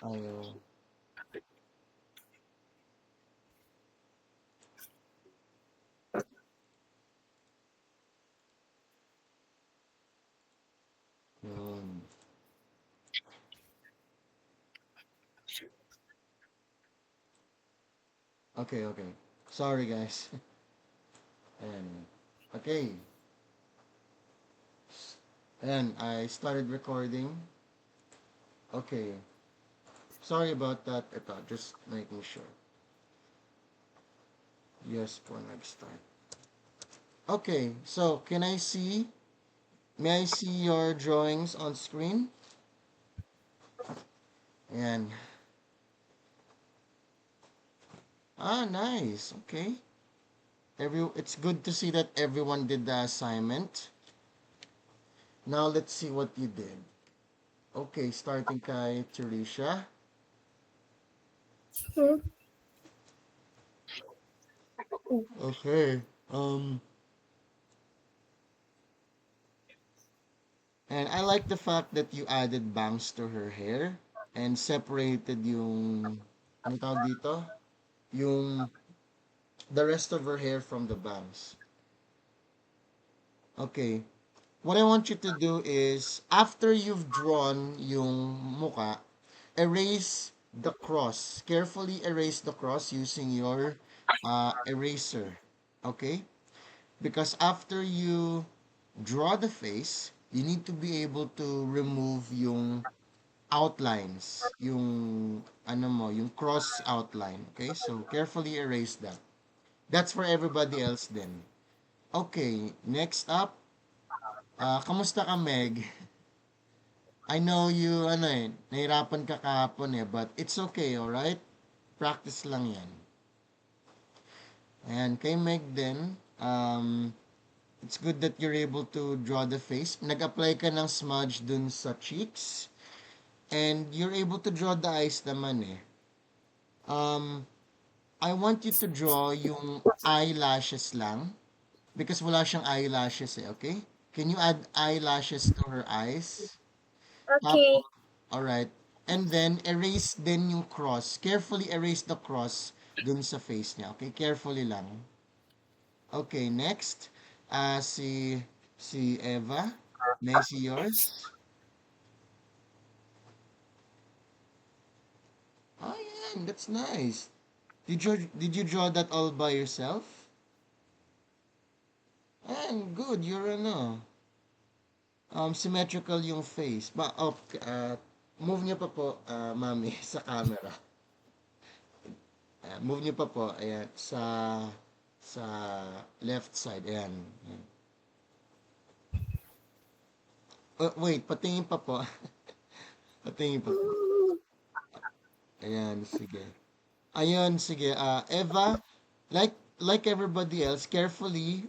Ayaw. Yun. Okay, okay. Sorry, guys. And okay. And I started recording. Okay. Sorry about that. Ito, just making sure. Yes po, nag-start. Okay, so may I see your drawings on screen? And, nice. Okay. It's good to see that everyone did the assignment. Now let's see what you did. Okay, starting kay Teresha. Okay. And I like the fact that you added bangs to her hair and separated ano tawag dito? Yung, the rest of her hair from the bangs. Okay. What I want you to do is, after you've drawn yung muka, erase the cross. Carefully erase the cross using your eraser. Okay? Because after you draw the face, you need to be able to remove yung outlines, yung yung cross outline. Okay? So carefully erase that. That's for everybody else then. Okay, next up, kamusta ka, Meg? I know you, nahirapan ka kahapon but it's okay, alright? Practice lang yan. And kay Meg din, it's good that you're able to draw the face. Nag-apply ka ng smudge dun sa cheeks. And you're able to draw the eyes naman Um, I want you to draw yung eyelashes lang. Because wala siyang eyelashes okay? Can you add eyelashes to her eyes? Okay. Alright. And then, erase din yung cross. Carefully erase the cross dun sa face niya. Okay? Carefully lang. Okay, next. Si Eva. May I see yours? Oh, yeah. That's nice. Did you draw that all by yourself? Good. You're symmetrical yung face. Move niyo pa po, mami, sa camera. Move niyo pa po, ayan, sa left side, ayan. Ayan. Wait, patingin pa po. Patingin pa po. Ayan, sige. Ayun, sige. Eva, like everybody else, carefully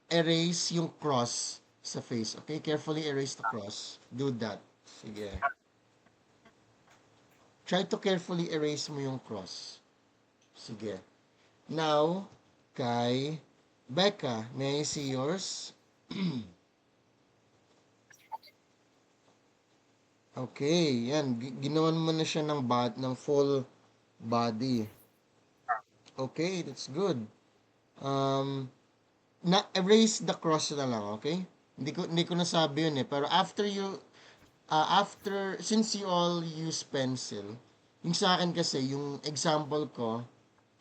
erase yung cross sa face. Okay? Carefully erase the cross. Do that. Sige. Try to carefully erase mo yung cross. Sige. Now, kay Becca, may I see yours? Okay, yan. Ginawan mo na siya ng full body. Okay, that's good. Um, erase the cross na lang, okay? Hindi ko nasabi yun pero since you all use pencil, yung sa akin kasi, yung example ko,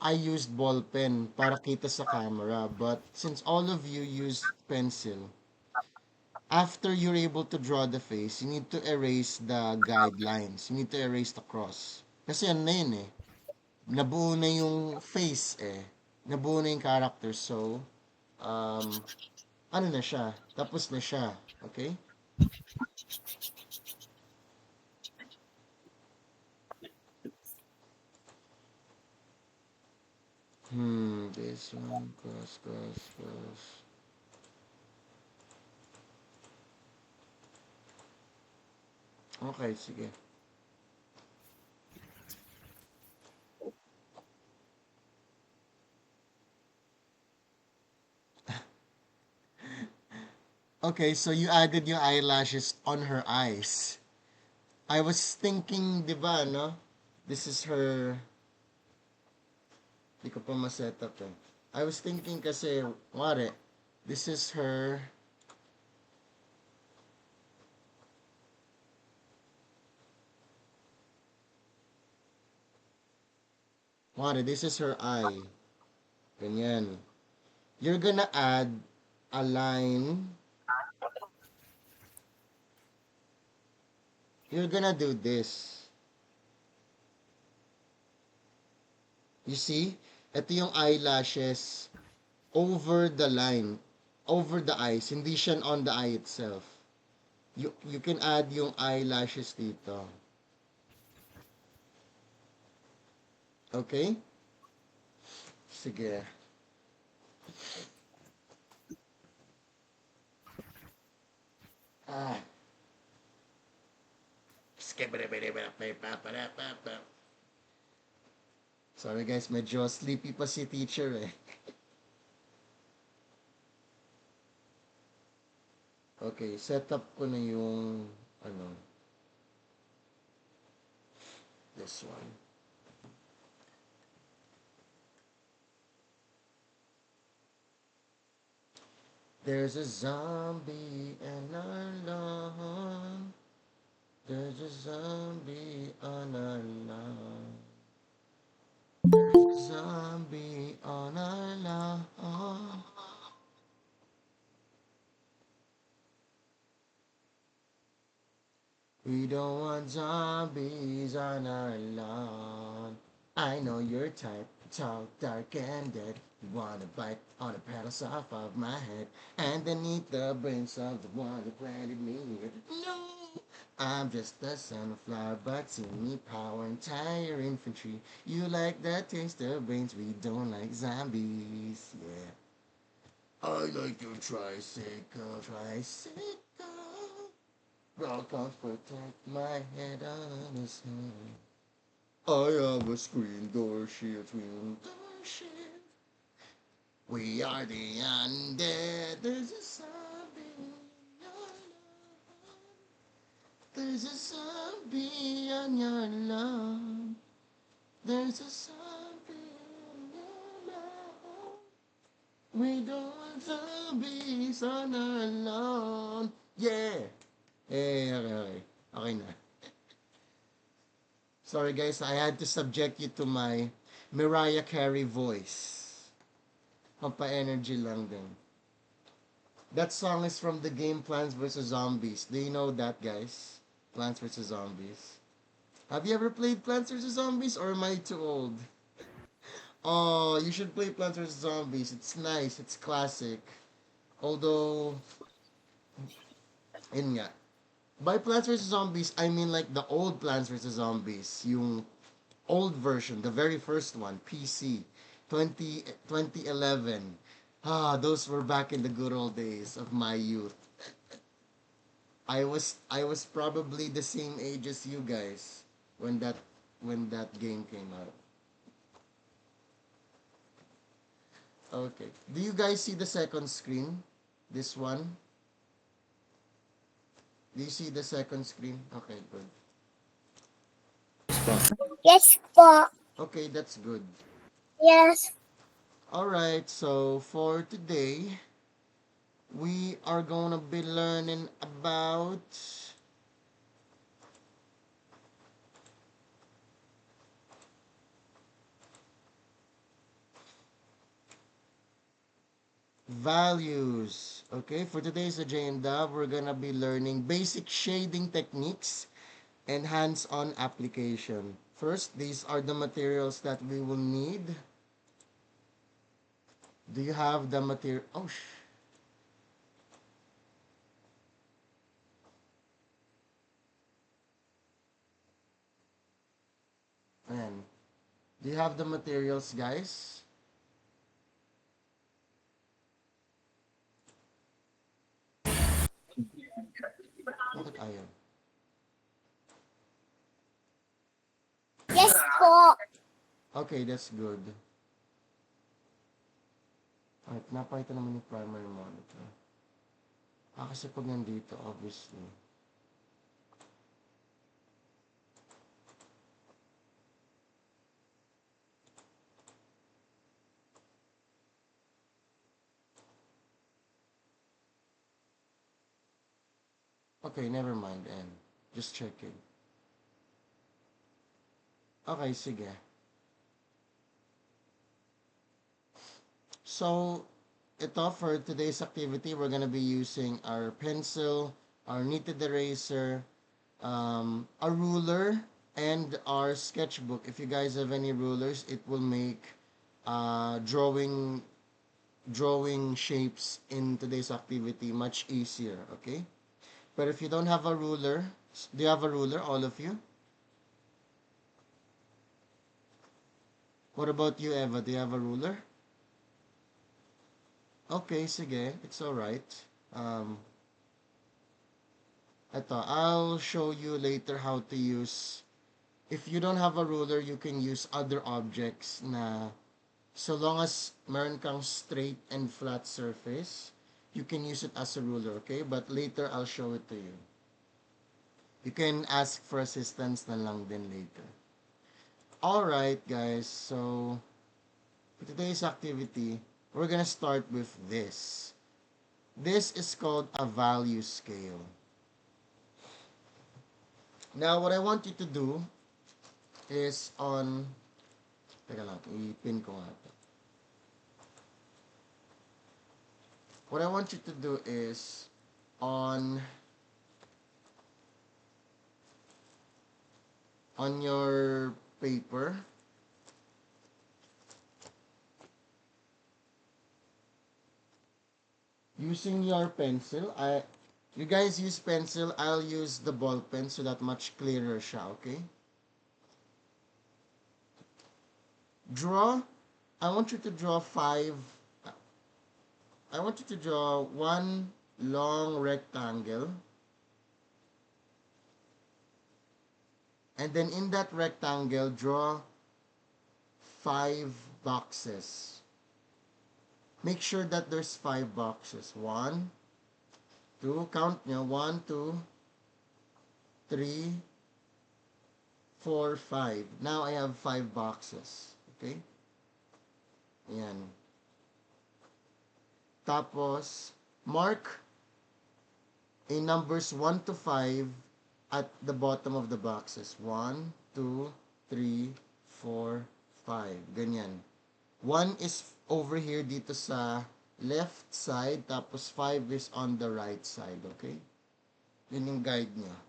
I used ball pen para kita sa camera. But since all of you use pencil, after you're able to draw the face, you need to erase the guidelines. You need to erase the cross. Kasi yan na yun Nabuo na yung face Nabuo na yung character. So, um, ano na siya? Tapos na siya. Okay? This one, cross, cross, cross. Okay, sige. Okay, so you added your eyelashes on her eyes. I was thinking, di ba, no? This is her, di ko pa ma-set up eh. I was thinking kasi, wari, this is her, wari, this is her eye. Ganyan. You're gonna add a line. You're gonna do this. You see? Ito yung eyelashes over the line. Over the eyes. Hindi siya on the eye itself. You can add yung eyelashes dito. Okay? Sige. Ah. Sorry guys, medyo sleepy pa si teacher eh. Okay, set up ko na yung ano, this one. There's a zombie in our lawn. There's a zombie on our lawn. There's a zombie on our lawn. We don't want zombies on our lawn. I know your type, tall, dark, and dead. You wanna bite all the petals off of my head, and then eat the brains of the one who planted me here. No, I'm just a son of flower, but see me power entire infantry. You like the taste of brains, we don't like zombies. Yeah. I like your tricycle, tricycle. Rock on, protect my head on his hand. I have a screen door shield, screen door shield. We are the undead. There's a zombie on your lawn. There's a zombie on your lawn. There's a zombie on your lawn. We don't want zombies on our lawn. Yeah. Okay. Okay na. Sorry guys, I had to subject you to my Mariah Carey voice. Pampa-energy lang din. That song is from the game Plants vs. Zombies. Do you know that, guys? Plants vs. Zombies. Have you ever played Plants vs. Zombies, or am I too old? Oh, you should play Plants vs. Zombies. It's nice. It's classic. Although, yun nga. By Plants vs. Zombies, I mean like the old Plants vs. Zombies. Yung old version, the very first one, PC, 2011. Ah, those were back in the good old days of my youth. I was probably the same age as you guys when that game came out. Okay. Do you guys see the second screen? This one? Do you see the second screen? Okay, good. Yes po. Okay, that's good. Yes. All right, so for today, we are going to be learning about values. Okay, for today's agenda, we're gonna be learning basic shading techniques and hands-on application. First, these are the materials that we will need. Do you have the material? Oh, man. Do you have the materials, guys? Bakit ayaw? Yes po. Okay, that's good. Alright, napakita naman yung primary monitor. Kasi pag nandito, obviously. Okay, never mind, and just checking. Okay, sige. So, ito for today's activity, we're gonna be using our pencil, our knitted eraser, a ruler, and our sketchbook. If you guys have any rulers, it will make drawing shapes in today's activity much easier. Okay. But if you don't have a ruler, do you have a ruler, all of you? What about you, Eva? Do you have a ruler? Okay, sige. It's alright. Um, I'll show you later how to use. If you don't have a ruler, you can use other objects na so long as meron kang straight and flat surface, you can use it as a ruler, okay? But later, I'll show it to you. You can ask for assistance na lang din later. Alright, guys. So, for today's activity, we're gonna start with this. This is called a value scale. Now, what I want you to do is on... Teka lang, i-pin ko nga ito. What I want you to do is on your paper, using your pencil. You guys use pencil, I'll use the ball pen so that much clearer siya, okay? Draw. I want you to draw I want you to draw one long rectangle. And then in that rectangle, draw 5 boxes. Make sure that there's 5 boxes. 1, 2, count nyo. 1, 2, 3, 4, 5. Now I have 5 boxes. Okay? Ayan. Tapos, mark in numbers 1 to 5 at the bottom of the boxes. 1, 2, 3, 4, 5. Ganyan. 1 is over here dito sa left side, tapos 5 is on the right side, okay? Yun yung guide niya.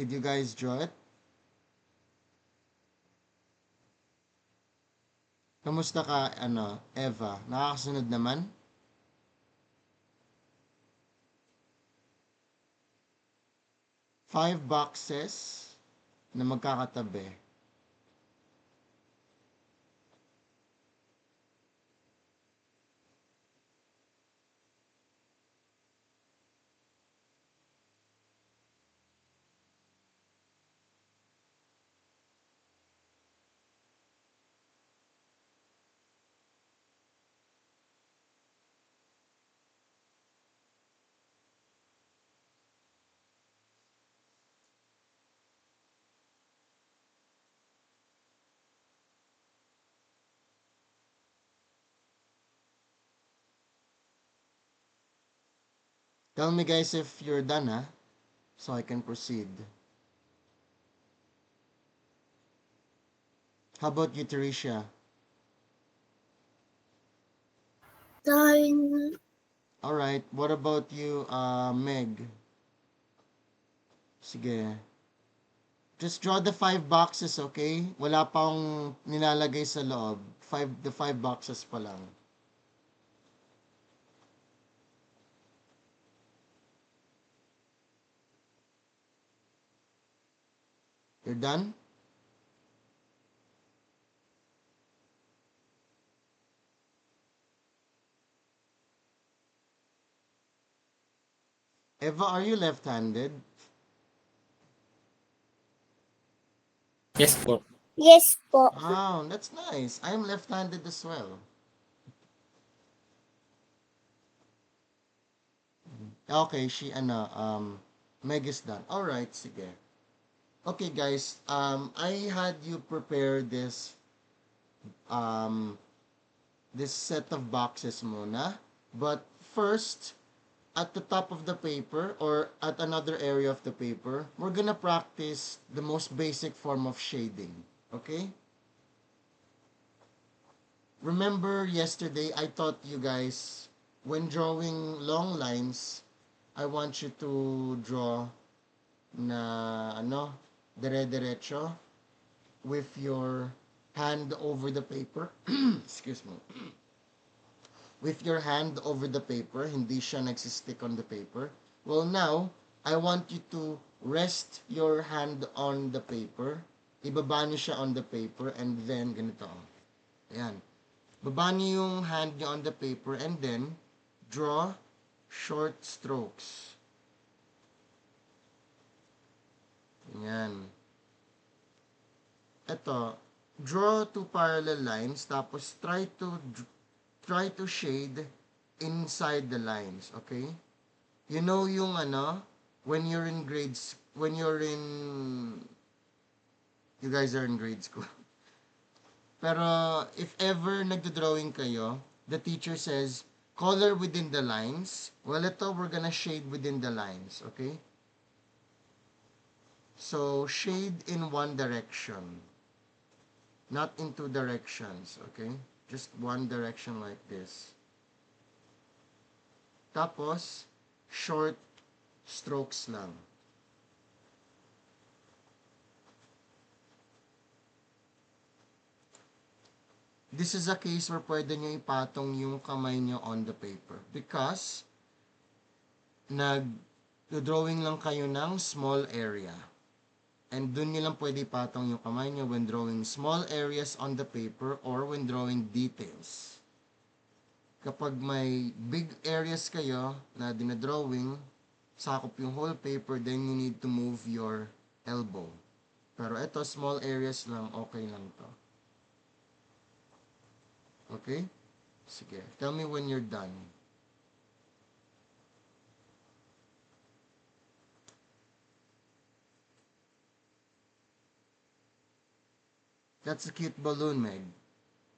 Did you guys draw it? Kamusta ka, Eva? Nakakasunod naman? 5 boxes na magkakatabi. Tell me guys if you're done, ha? So I can proceed. How about you, Teresia? Done. Alright, what about you, Meg? Sige. Just draw the 5 boxes, okay? Wala pa akong nilalagay sa loob. The 5 boxes pa lang. You're done? Eva, are you left-handed? Yes po. Yes po. Wow, that's nice. I'm left-handed as well. Okay, Meg is done. Alright, sige. Okay, guys, I had you prepare um, this set of boxes muna. But first, at the top of the paper or at another area of the paper, we're gonna practice the most basic form of shading. Okay? Remember yesterday I taught you guys when drawing long lines, I want you to draw na dire-diretso with your hand over the paper. Excuse me. With your hand over the paper, hindi siya nagsistick on the paper. Well, now, I want you to rest your hand on the paper. Ibaba niyo siya on the paper and then ganito. Ayan. Baba niyo yung hand niyo on the paper and then draw short strokes. Ayan. Ito, draw two parallel lines tapos try to shade inside the lines, okay? You know yung when you're in grades, when you're in, you guys are in grade school. Pero if ever nagdo-drawing kayo, the teacher says, color within the lines. Well, ito, we're gonna shade within the lines, okay? So, shade in one direction. Not in two directions, okay? Just one direction like this. Tapos, short strokes lang. This is a case where pwede nyo ipatong yung kamay nyo on the paper because nag-drawing lang kayo ng small area. And dun nyo lang pwede ipatong yung kamay nyo when drawing small areas on the paper or when drawing details. Kapag may big areas kayo na dinadrawing, sakop yung whole paper, then you need to move your elbow. Pero ito, small areas lang, okay lang to. Okay? Sige. Tell me when you're done. That's a cute balloon, Meg.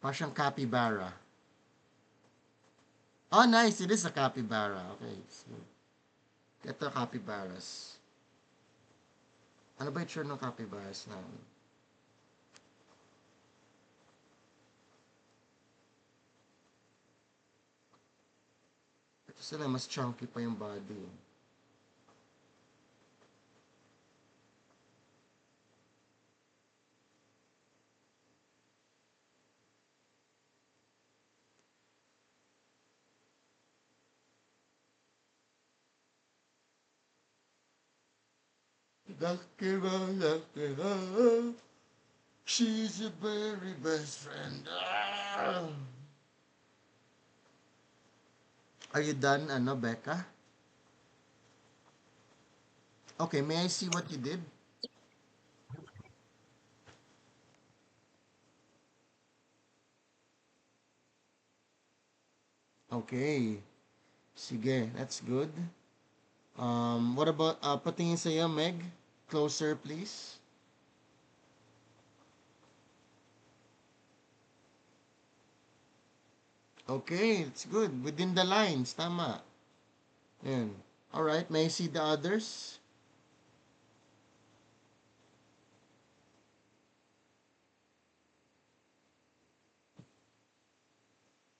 Parang siyang capybara. Oh, nice. It is a capybara. Okay. So, ito, capybaras. Ano ba itsura ng capybaras na? Ito sila, mas chunky pa yung body. She's your very best friend. Are you done, Becca? Okay, may I see what you did? Okay. Sige, that's good. What about, patingin sa'yo, Meg? Closer, please. Okay, it's good. Within the lines, tama. Yan. Alright, may I see the others?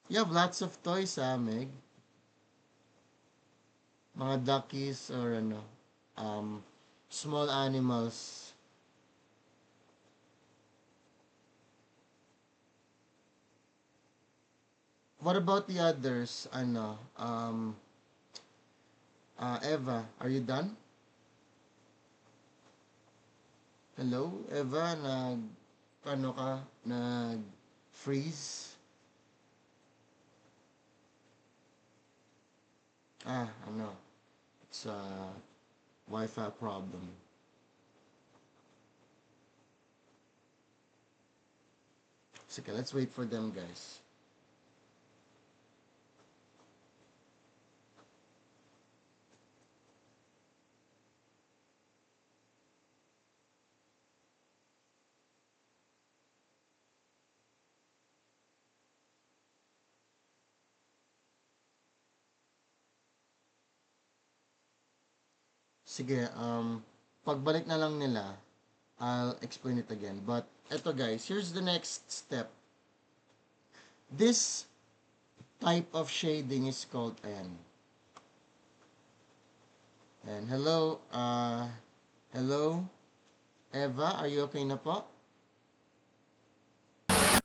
You have lots of toys, Meg. Mga duckies or small animals. What about the others? Eva, are you done? Hello, Eva, nag-freeze? It's a Wi-Fi problem. Sige, let's wait for them, guys. Sige, pagbalik na lang nila, I'll explain it again. But, eto guys, here's the next step. This type of shading is called, ayan. And hello, Eva, are you okay na po?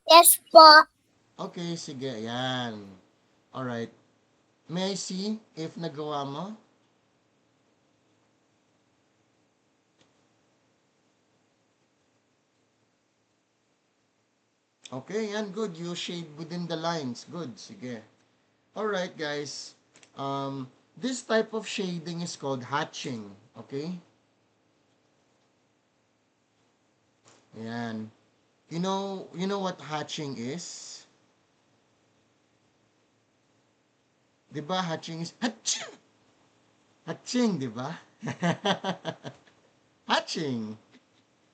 Yes po. Okay, sige, ayan. Alright. May I see if nagawa mo? Okay, yan, good. You shade within the lines. Good, sige. Alright, guys. This type of shading is called hatching. Okay? Ayan. You know what hatching is? 'Di ba hatching is hatching? Hatching, 'di ba? Hatching.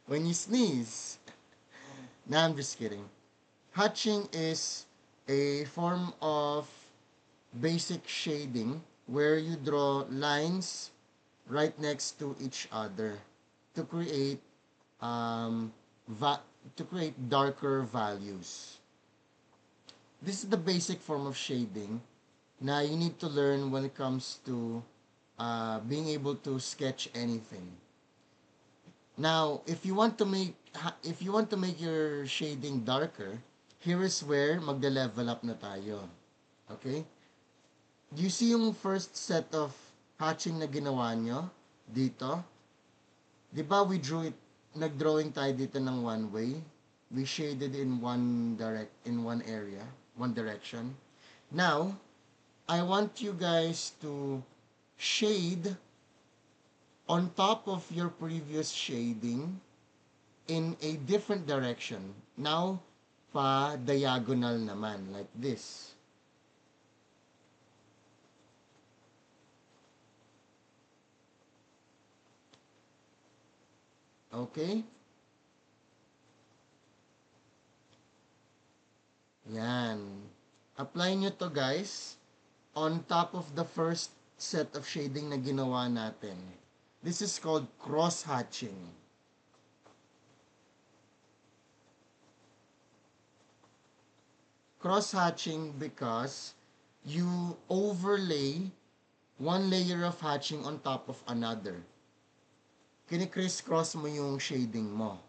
When you sneeze. No, I'm just kidding. Hatching is a form of basic shading where you draw lines right next to each other to create um, to create darker values. This is the basic form of shading na you need to learn when it comes to being able to sketch anything. Now, if you want to make your shading darker, here is where magde-level up na tayo. Okay? Do you see yung first set of hatching na ginawa nyo dito? 'Di ba nagdrawing tayo dito ng one way? We shaded in one area, one direction. Now, I want you guys to shade on top of your previous shading in a different direction. Now, pa diagonal naman, like this. Okay? Yan. Apply nyo to guys on top of the first set of shading na ginawa natin. This is called cross-hatching. Cross-hatching because you overlay one layer of hatching on top of another. Kini-criss-cross mo yung shading mo.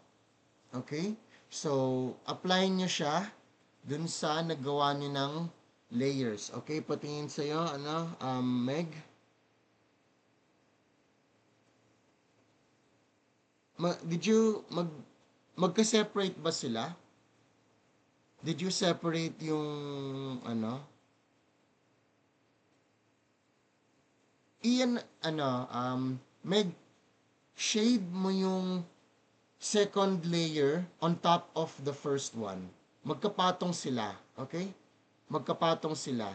Okay? So, apply nyo siya dun sa nagawa nyo ng layers. Okay? Patingin sa'yo, Meg? Did you magka-separate ba sila? Did you separate yung Iyan Meg, shade mo yung second layer on top of the first one. Magkapatong sila, okay? Magkapatong sila.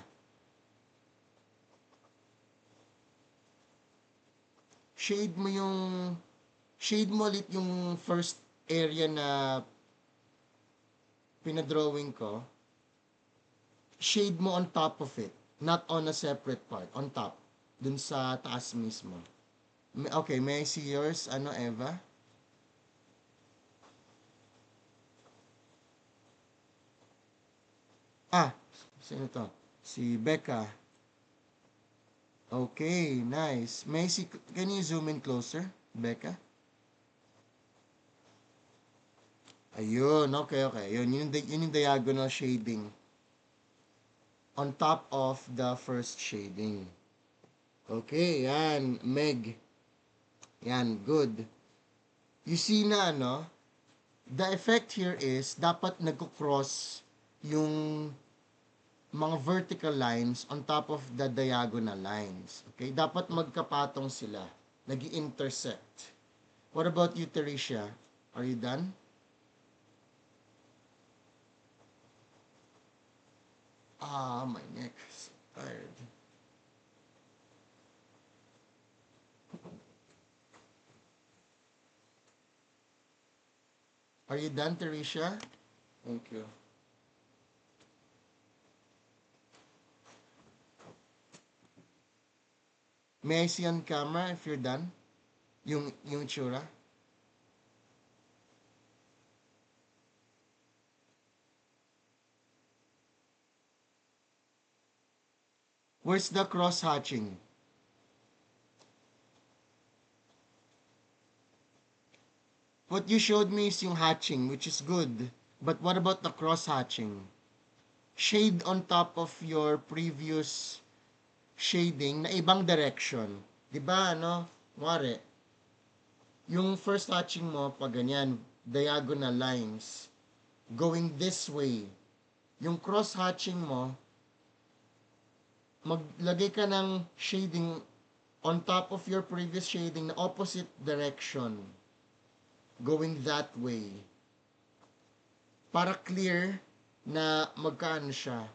Shade mo ulit yung first area na pinadrawing ko. Shade mo on top of it, not on a separate part, on top, dun sa taas mismo. Okay, may I see yours, Eva? Sino to? Si Becca. Okay, nice. May I see, can you zoom in closer, Becca? Ayun, okay. Yun yung diagonal shading on top of the first shading. Okay, yan, Meg. Yan, good. You see na, the effect here is, dapat nagko-cross yung mga vertical lines on top of the diagonal lines. Okay? Dapat magkapatong sila. Nag-intersect. What about you, Teresia? Are you done? My neck is tired. Are you done, Teresia? Thank you. May I see on camera if you're done? Yung itsura? Where's the cross hatching? What you showed me is yung hatching, which is good. But what about the cross hatching? Shade on top of your previous shading na ibang direction. 'Di ba ano? Wari, yung first hatching mo pag ganyan, diagonal lines going this way. Yung cross hatching mo, maglagay ka ng shading on top of your previous shading na opposite direction going that way para clear na magkaano siya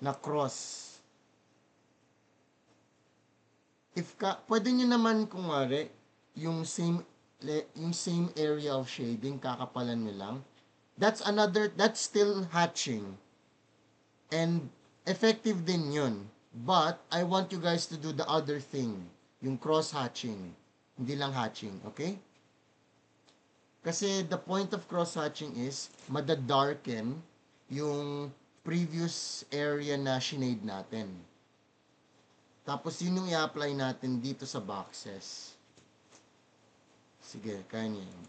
na cross. If pwede nyo naman kung wari, yung same area of shading, kakapalan nyo lang. That's still hatching. And effective din yun. But, I want you guys to do the other thing. Yung cross-hatching. Hindi lang hatching, okay? Kasi the point of cross-hatching is, madadarken yung previous area na shinade natin. Tapos yun yung i-apply natin dito sa boxes. Sige, kaya niyo yun.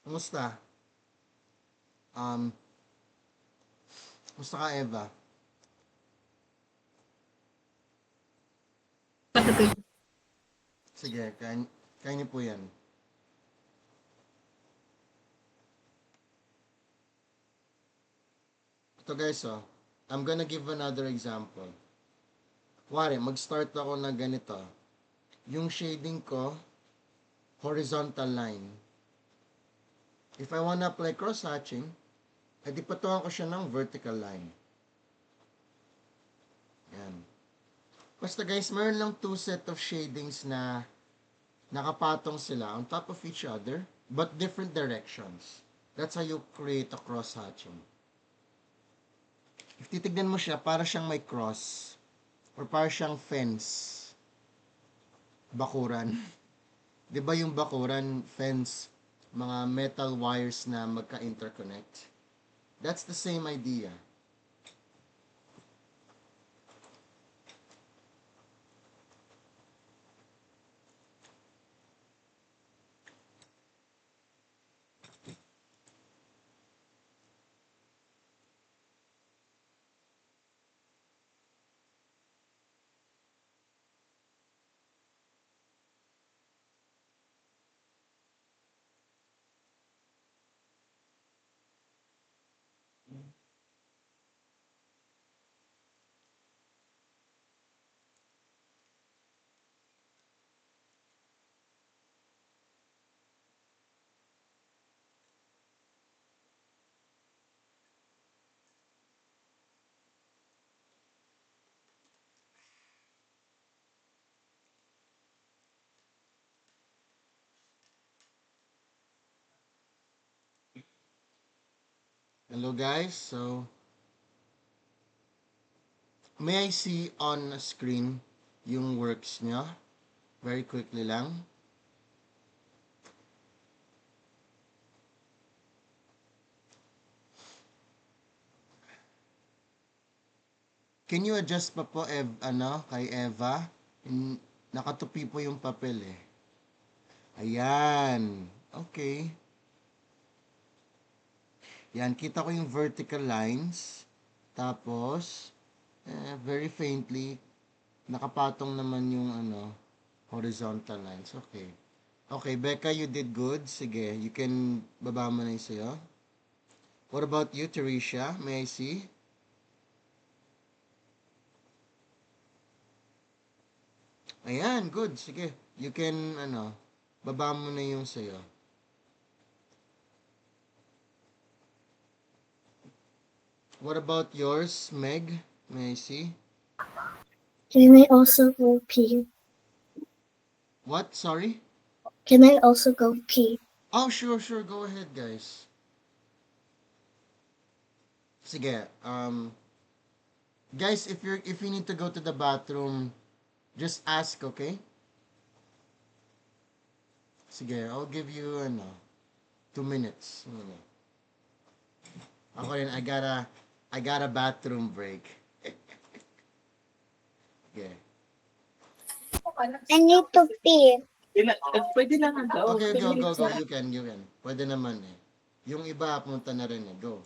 Kumusta? Um, Kumusta ka, Eva? Sige, kaya niyo po yan. Ito guys, oh. I'm gonna give another example. Wari, mag-start ako na ganito. Yung shading ko, horizontal line. If I wanna apply cross-hatching, edi patuhan ko siya ng vertical line. Yan. Basta guys, meron lang two set of shadings na nakapatong sila on top of each other, but different directions. That's how you create a cross-hatching. If titignan mo siya, para siyang may cross, or para siyang fence, bakuran. 'Di ba yung bakuran, fence, mga metal wires na magka-interconnect? That's the same idea. Hello guys, so may I see on screen yung works nyo? Very quickly lang. Can you adjust pa po, kay Eva? Nakatupi po yung papel eh. Ayan. Okay. Yan, kita ko yung vertical lines. Tapos, very faintly, nakapatong naman yung horizontal lines. Okay. Okay, Becca, you did good. Sige, you can baba mo na yung sa'yo. What about you, Teresia? May I see? Ayan, good. Sige. You can, baba mo na yung sa'yo. What about yours, Meg? May I see? Can I also go pee? What? Sorry? Can I also go pee? Oh, sure, sure. Go ahead, guys. Sige. Guys, if you need to go to the bathroom, just ask, okay? Sige, I'll give you, 2 minutes. Ako rin, I got a bathroom break. Yeah. I need to pee. Pwede lang daw. Okay, go, go, go. You can, you can. Pwede naman eh. Yung iba, punta na rin eh. Go.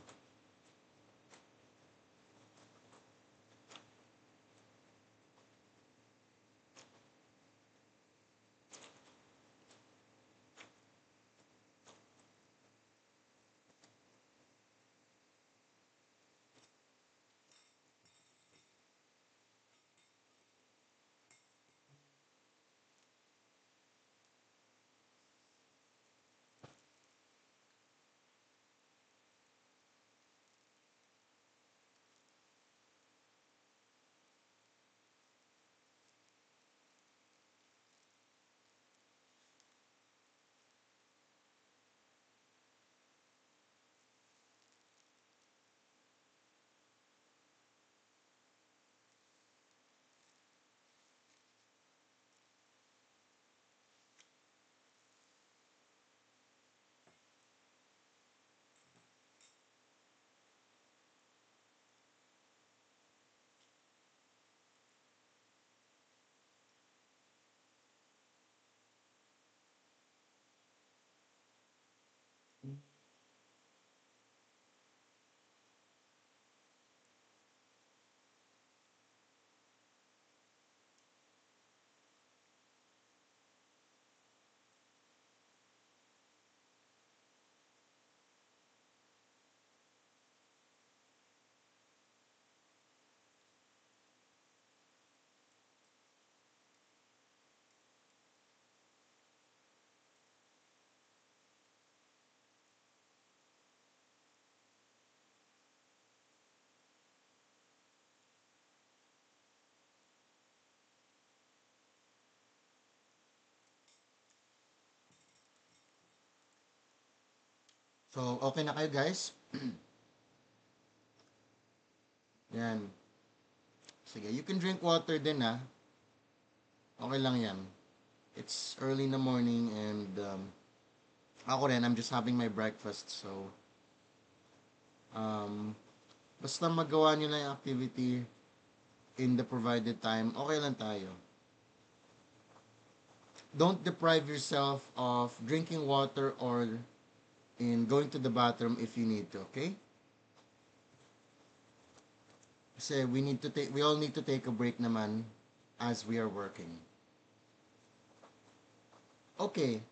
So, okay na kayo guys? Yan. Sige, you can drink water din ha. Okay lang yan. It's early in the morning and ako rin, I'm just having my breakfast. So, um, basta magawa nyo lang yung activity in the provided time, okay lang tayo. Don't deprive yourself of drinking water or in going to the bathroom if you need to, okay? Kasi we all need to take a break naman as we are working. Okay,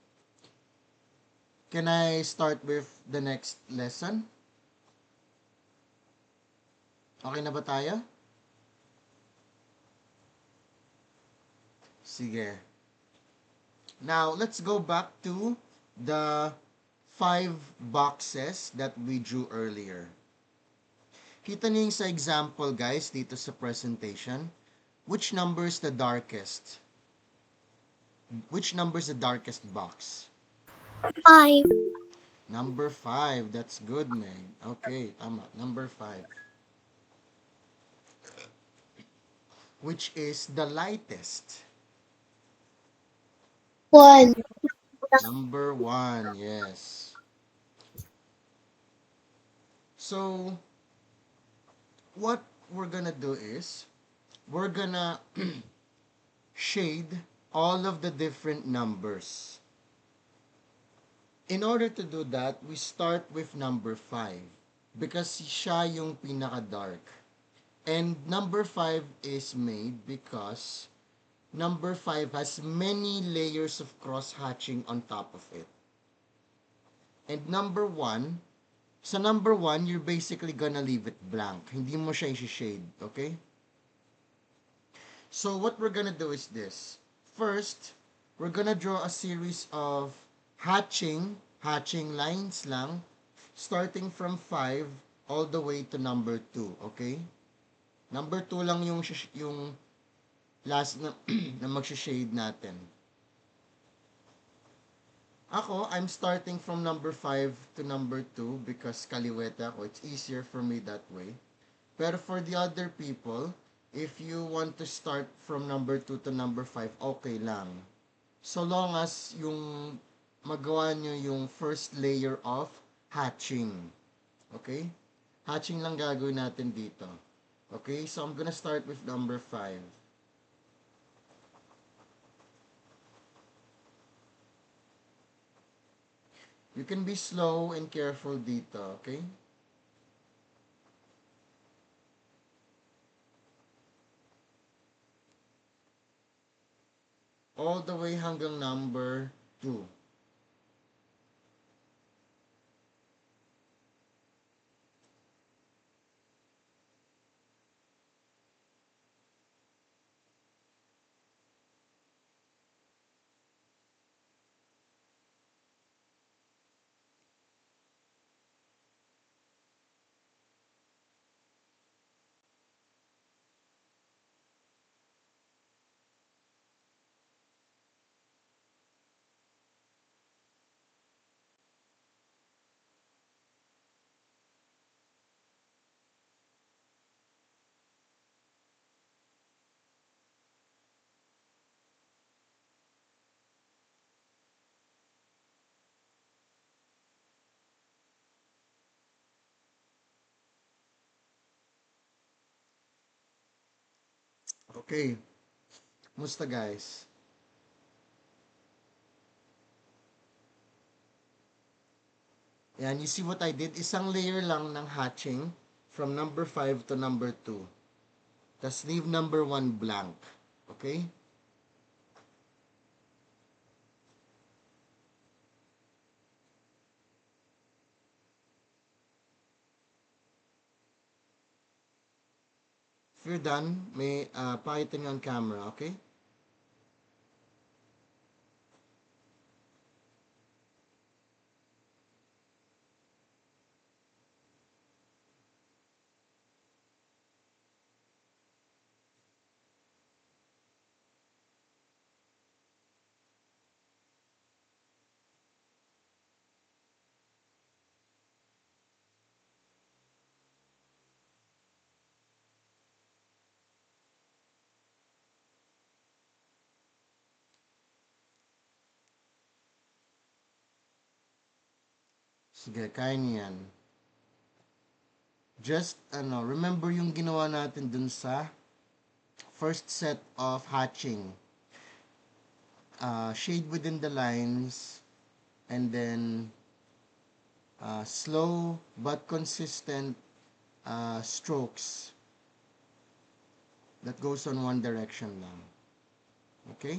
can I start with the next lesson? Okay na ba tayo? Sige. Now, let's go back to the 5 boxes that we drew earlier. Kita niyo yung sa example, guys, dito sa presentation. Which number is the darkest? Which number is the darkest box? 5. Number 5. That's good, Meg. Okay, tama. Number 5. Which is the lightest? 1. Number 1, yes. So, what we're gonna do is, we're gonna shade all of the different numbers. In order to do that, we start with number 5 because siya yung pinaka-dark. And number 5 is made because number 5 has many layers of cross-hatching on top of it. And number 1, sa number 1, you're basically gonna leave it blank. Hindi mo siya i-shade, okay? So what we're gonna do is this. First, we're gonna draw a series of hatching lines lang, starting from 5 all the way to number 2, okay? Number 2 lang yung last na, na mag-shade natin. Ako, I'm starting from number 5 to number 2 because kaliwete ako. It's easier for me that way. Pero for the other people, if you want to start from number 2 to number 5, okay lang. So long as yung magawa nyo yung first layer of hatching. Okay? Hatching lang gagawin natin dito. Okay? So I'm gonna start with number 5. You can be slow and careful dito, okay? All the way hanggang number 2. Okay. Musta guys? Yan, you see what I did? Isang layer lang ng hatching from number 5 to number 2. Tapos leave number 1 blank. Okay? If you're done, may pakita nyo on camera, okay? Sige, kaya niyan. Just, remember yung ginawa natin dun sa first set of hatching. Shade within the lines, and then slow but consistent strokes that goes on one direction lang. Okay?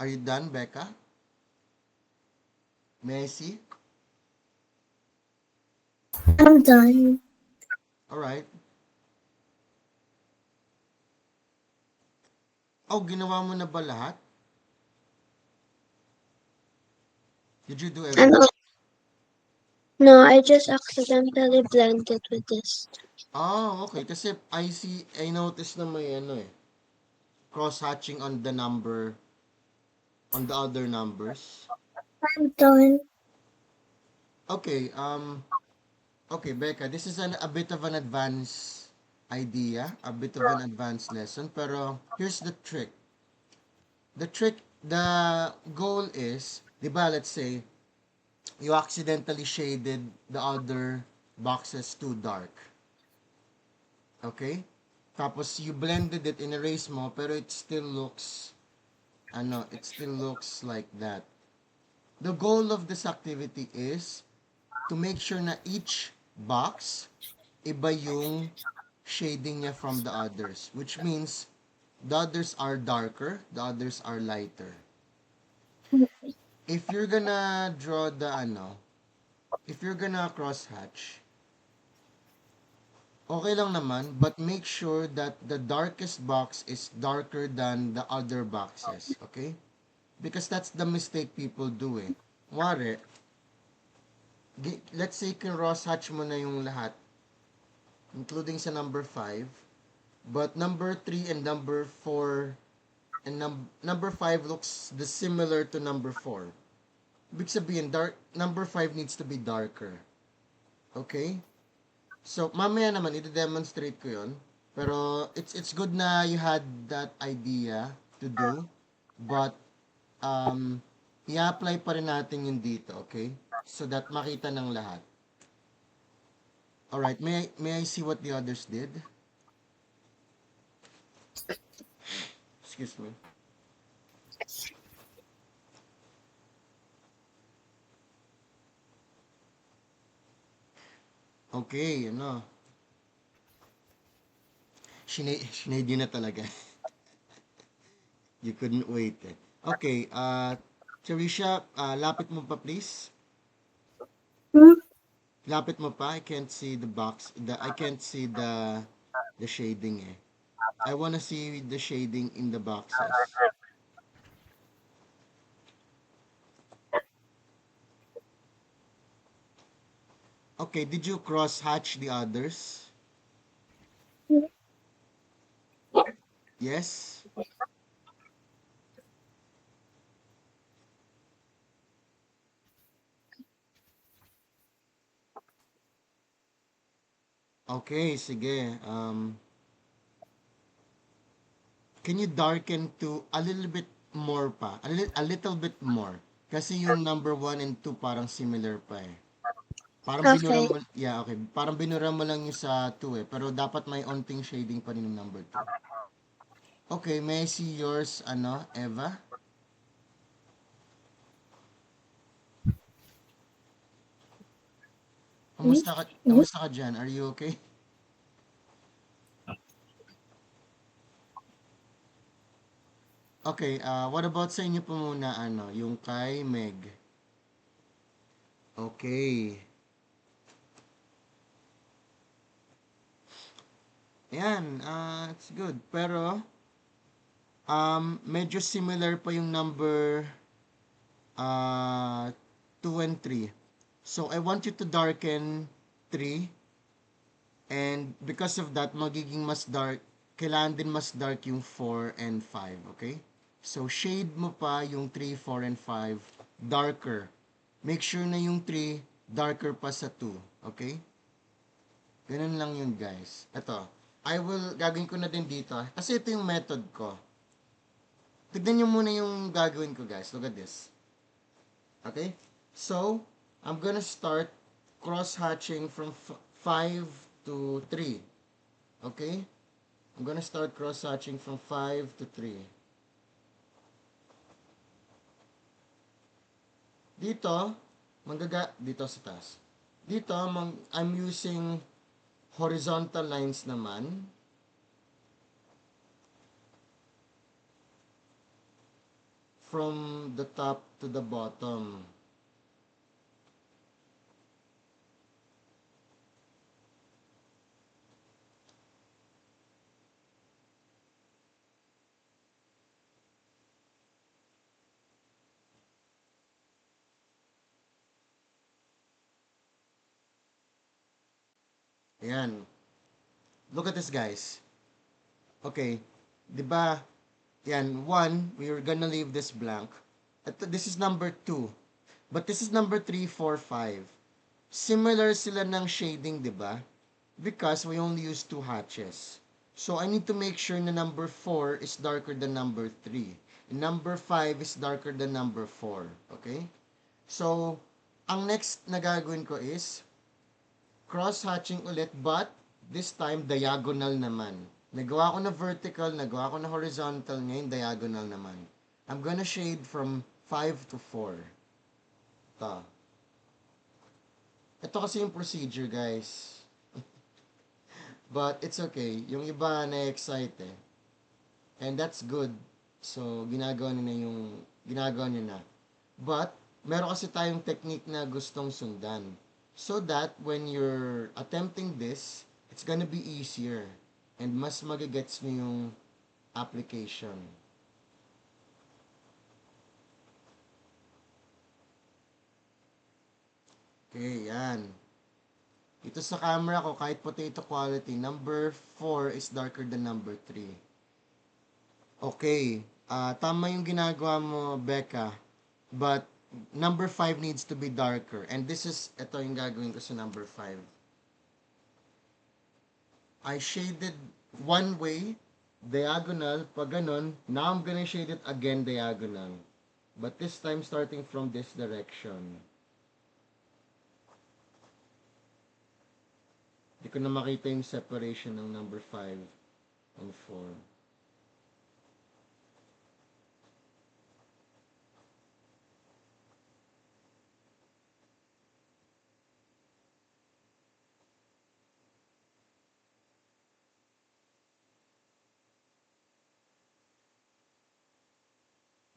Are you done, Becca? May I see? I'm done. Alright. Oh, ginawa mo na ba lahat? Did you do I'm everything? No, I just accidentally blended with this. Okay. Kasi I noticed na may ano eh, cross-hatching on the number, on the other numbers. I'm done. Okay, okay, Becca, this is a bit of an advanced idea, a bit of an advanced lesson, pero here's the trick. The goal is, di ba, let's say, you accidentally shaded the other boxes too dark. Okay? Tapos you blended it in erase mo, pero it still looks, it still looks like that. The goal of this activity is to make sure na each box, iba yung shading niya from the others. Which means, the others are darker, the others are lighter. If you're gonna draw the if you're gonna cross hatch, okay lang naman, but make sure that the darkest box is darker than the other boxes, okay? Because that's the mistake people do eh. Wari, let's say cross hatch mo na yung lahat, including sa number 5, but number 3 and number 4 and number 5 looks the similar to number 4. Ibig sabihin, number 5 needs to be darker. Okay? So, mamaya naman, i-demonstrate ko yon. Pero, it's good na you had that idea to do. But, i-apply pa rin natin yun dito, okay? So that makita ng lahat. Alright, may I see what the others did? Excuse me. Okay, Sinead yun na talaga. You couldn't wait eh. Okay, Charisha, lapit mo pa please. Hmm? Lapit mo pa. I can't see the box. I can't see the shading eh. I wanna see the shading in the boxes. Okay, did you cross hatch the others? Yes? Okay, sige. Can you darken to a little bit more pa? A little bit more. Kasi yung number 1 and 2 parang similar pa eh. Parang binura Okay. mo, yeah, okay. Parang binura mo lang yung sa 2 eh. Pero dapat may onting shading pa rin yung number 2. Okay, may I see yours, Eva? Hmm? Kamusta ka dyan? Are you okay? Okay, what about sa inyo po muna, yung kay Meg? Okay. Ayan, it's good. Pero, medyo similar pa yung number uh, 2 and 3. So, I want you to darken 3. And because of that, magiging mas dark. Kailangan din mas dark yung 4 and 5. Okay? So, shade mo pa yung 3, 4, and 5 darker. Make sure na yung 3 darker pa sa 2. Okay? Ganun lang yun, guys. Ito. Gagawin ko na din dito. Kasi ito yung method ko. Tignan nyo muna yung gagawin ko, guys. Look at this. Okay? So, I'm gonna start cross-hatching from 5 to 3. Okay? I'm gonna start cross-hatching from 5 to 3. Dito, dito sa taas. Dito, I'm using horizontal lines naman. From the top to the bottom. Ayan. Look at this, guys. Okay, di ba, yan, 1, we're gonna leave this blank. This is number 2. But this is number 3, 4, 5. Similar sila ng shading, di ba? Because we only use 2 hatches. So, I need to make sure na number 4 is darker than number 3. And number 5 is darker than number 4. Okay? So, ang next na gagawin ko is cross-hatching ulit, but this time diagonal naman. Nagawa ko na vertical, nagawa ko na horizontal, ngayon diagonal naman. I'm gonna shade from 5 to 4. Ito. Ito kasi yung procedure, guys. But it's okay. Yung iba na-excite eh. And that's good. So, ginagawa niyo na. But, meron kasi tayong technique na gustong sundan. So that when you're attempting this, it's gonna be easier. And mas magigets niyo yung application. Okay, yan. Ito sa camera ko, kahit potato quality, number 4 is darker than number 3. Okay, tama yung ginagawa mo, Becca. But, number 5 needs to be darker. And ito yung gagawin ko sa number 5. I shaded one way, diagonal, pag ganon. Now I'm gonna shade it again diagonal. But this time starting from this direction. Hindi ko na makita yung separation ng number 5 and 4.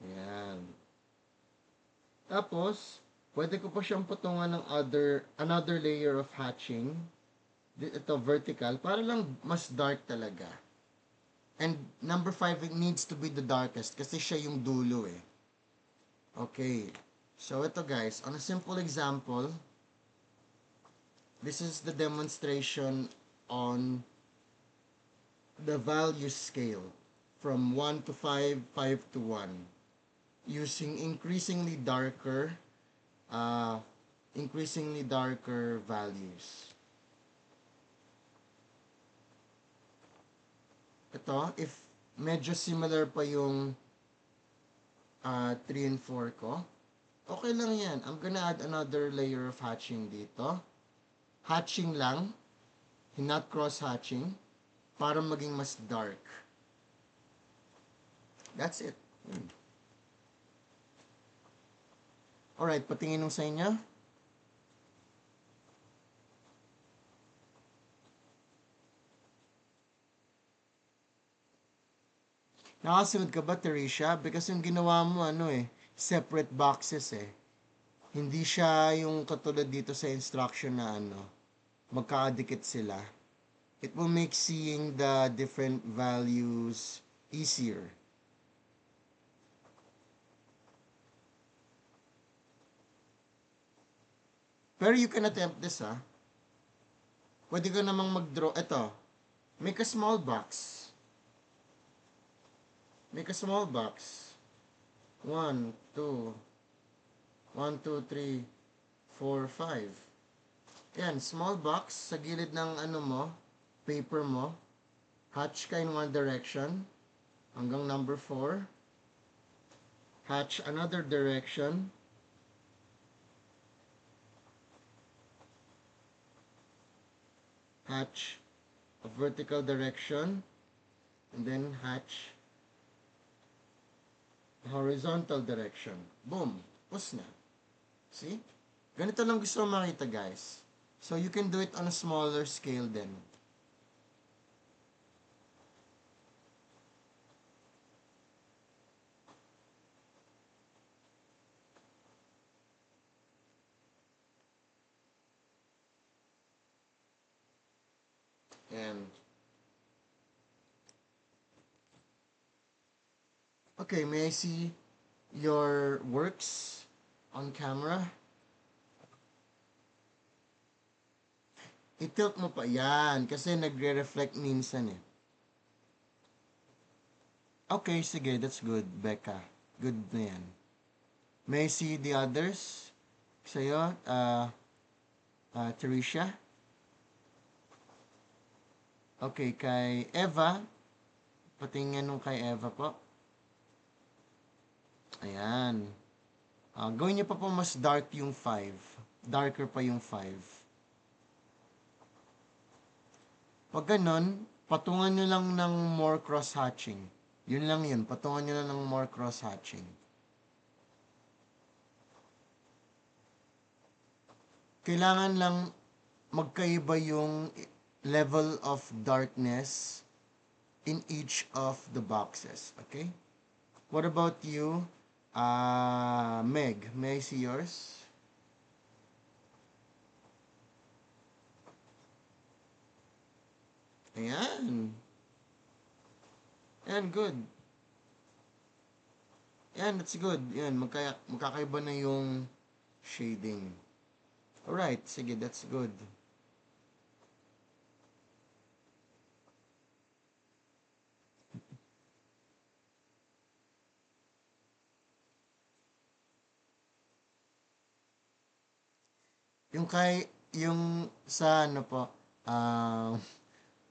Ayan. Tapos, pwede ko pa siyang putungan ng another layer of hatching. Ito, vertical, para lang mas dark talaga. And number 5, it needs to be the darkest kasi siya yung dulo eh. Okay. So, ito guys, on a simple example, this is the demonstration on the value scale from 1 to 5, 5 to 1, using increasingly darker values. Ito, if medyo similar pa yung 3 and 4 ko, okay lang yan. I'm gonna add another layer of hatching dito. Hatching lang, not cross-hatching, para maging mas dark. That's it. Alright, patingin nung sa inyo. Nakasunod ka ba, Teresha? Because yung ginawa mo, separate boxes eh. Hindi siya yung katulad dito sa instruction na magkakadikit sila. It will make seeing the different values easier. Pero you can attempt this, ha? Pwede ko namang mag-draw. Ito, make a small box. Make a small box. 1, 2, 1, 2, 3, 4, 5. Yan, small box sa gilid ng paper mo. Hatch ka in one direction hanggang number 4. Hatch another direction. Hatch a vertical direction. And then hatch horizontal direction. Boom. Pus na. See? Ganito lang gusto ko makita, guys. So, you can do it on a smaller scale then. And okay, may I see your works on camera? I-tilt mo pa. Yan. Kasi nagre-reflect minsan eh. Okay, sige. That's good, Becca. Good na yan. May I see the others? Sa'yo, Tricia? Okay, kay Eva. Patingin nung kay Eva po. Ayan. Gawin niyo pa po mas dark yung 5. Darker pa yung 5. Pag ganon, patungan nyo lang ng more cross-hatching. Yun lang yun. Patungan nyo lang ng more cross-hatching. Kailangan lang magkaiba yung level of darkness in each of the boxes. Okay? What about you, Meg? May I see yours? Ayan. Ayan, good. Ayan, that's good. Ayan, magkakaiba na yung shading. Alright, sige, that's good. Yung sa ano po,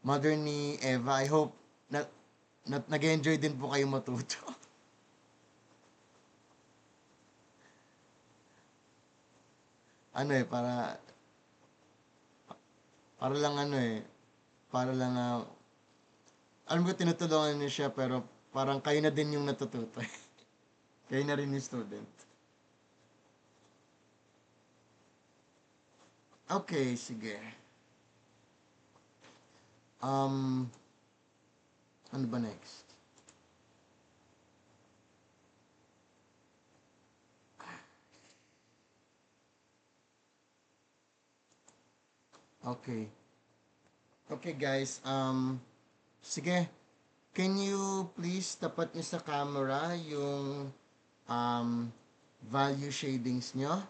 mother ni Eva, I hope na nag-enjoy din po kayo matuto. Ano eh, para lang ano eh, para lang, alam ko tinutulungan niyo siya, pero parang kayo na din yung natututo. Kayo na rin yung student. Okay, sige. Um, ano ba next? Okay. Okay guys, sige. Can you please tapat niyo sa camera yung um, value shadings nyo?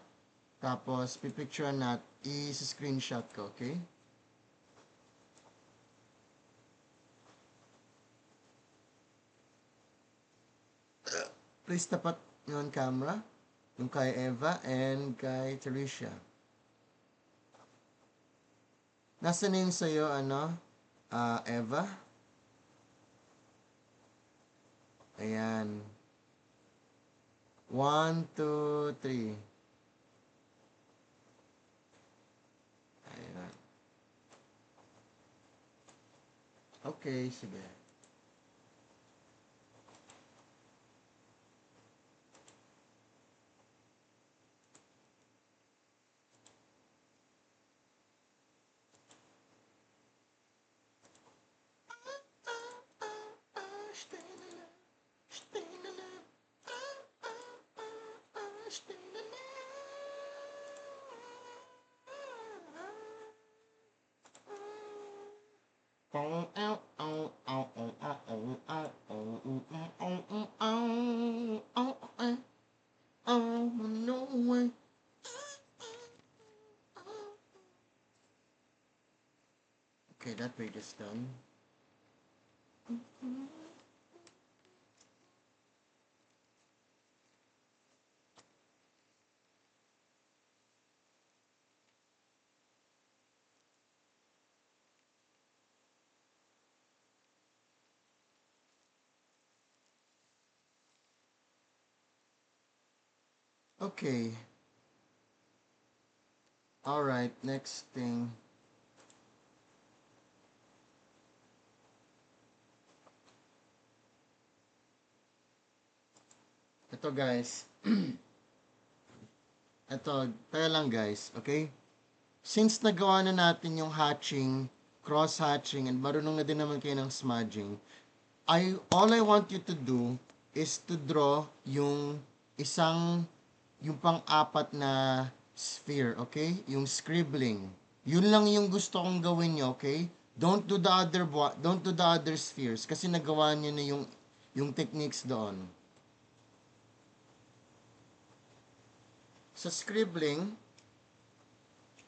Tapos, pipicture nat, i-screenshot ko, okay? Please tapat nyo ang camera. Yung kay Eva and kay Tricia. Nasaan na yung sa'yo, Eva? Ayan. 1, 2, 3. Ayan. Okay, sige. Okay, that page is done. Okay. Alright, next thing. Ito guys. Ito, tayo lang guys, okay? Since nagawa na natin yung hatching, cross-hatching, and marunong na din naman kayo ng smudging, all I want you to do is to draw yung yung pang-apat na sphere, okay? Yung scribbling. Yun lang yung gusto kong gawin nyo, okay? Don't do the other spheres kasi nagawa niyo na yung techniques doon. Sa scribbling,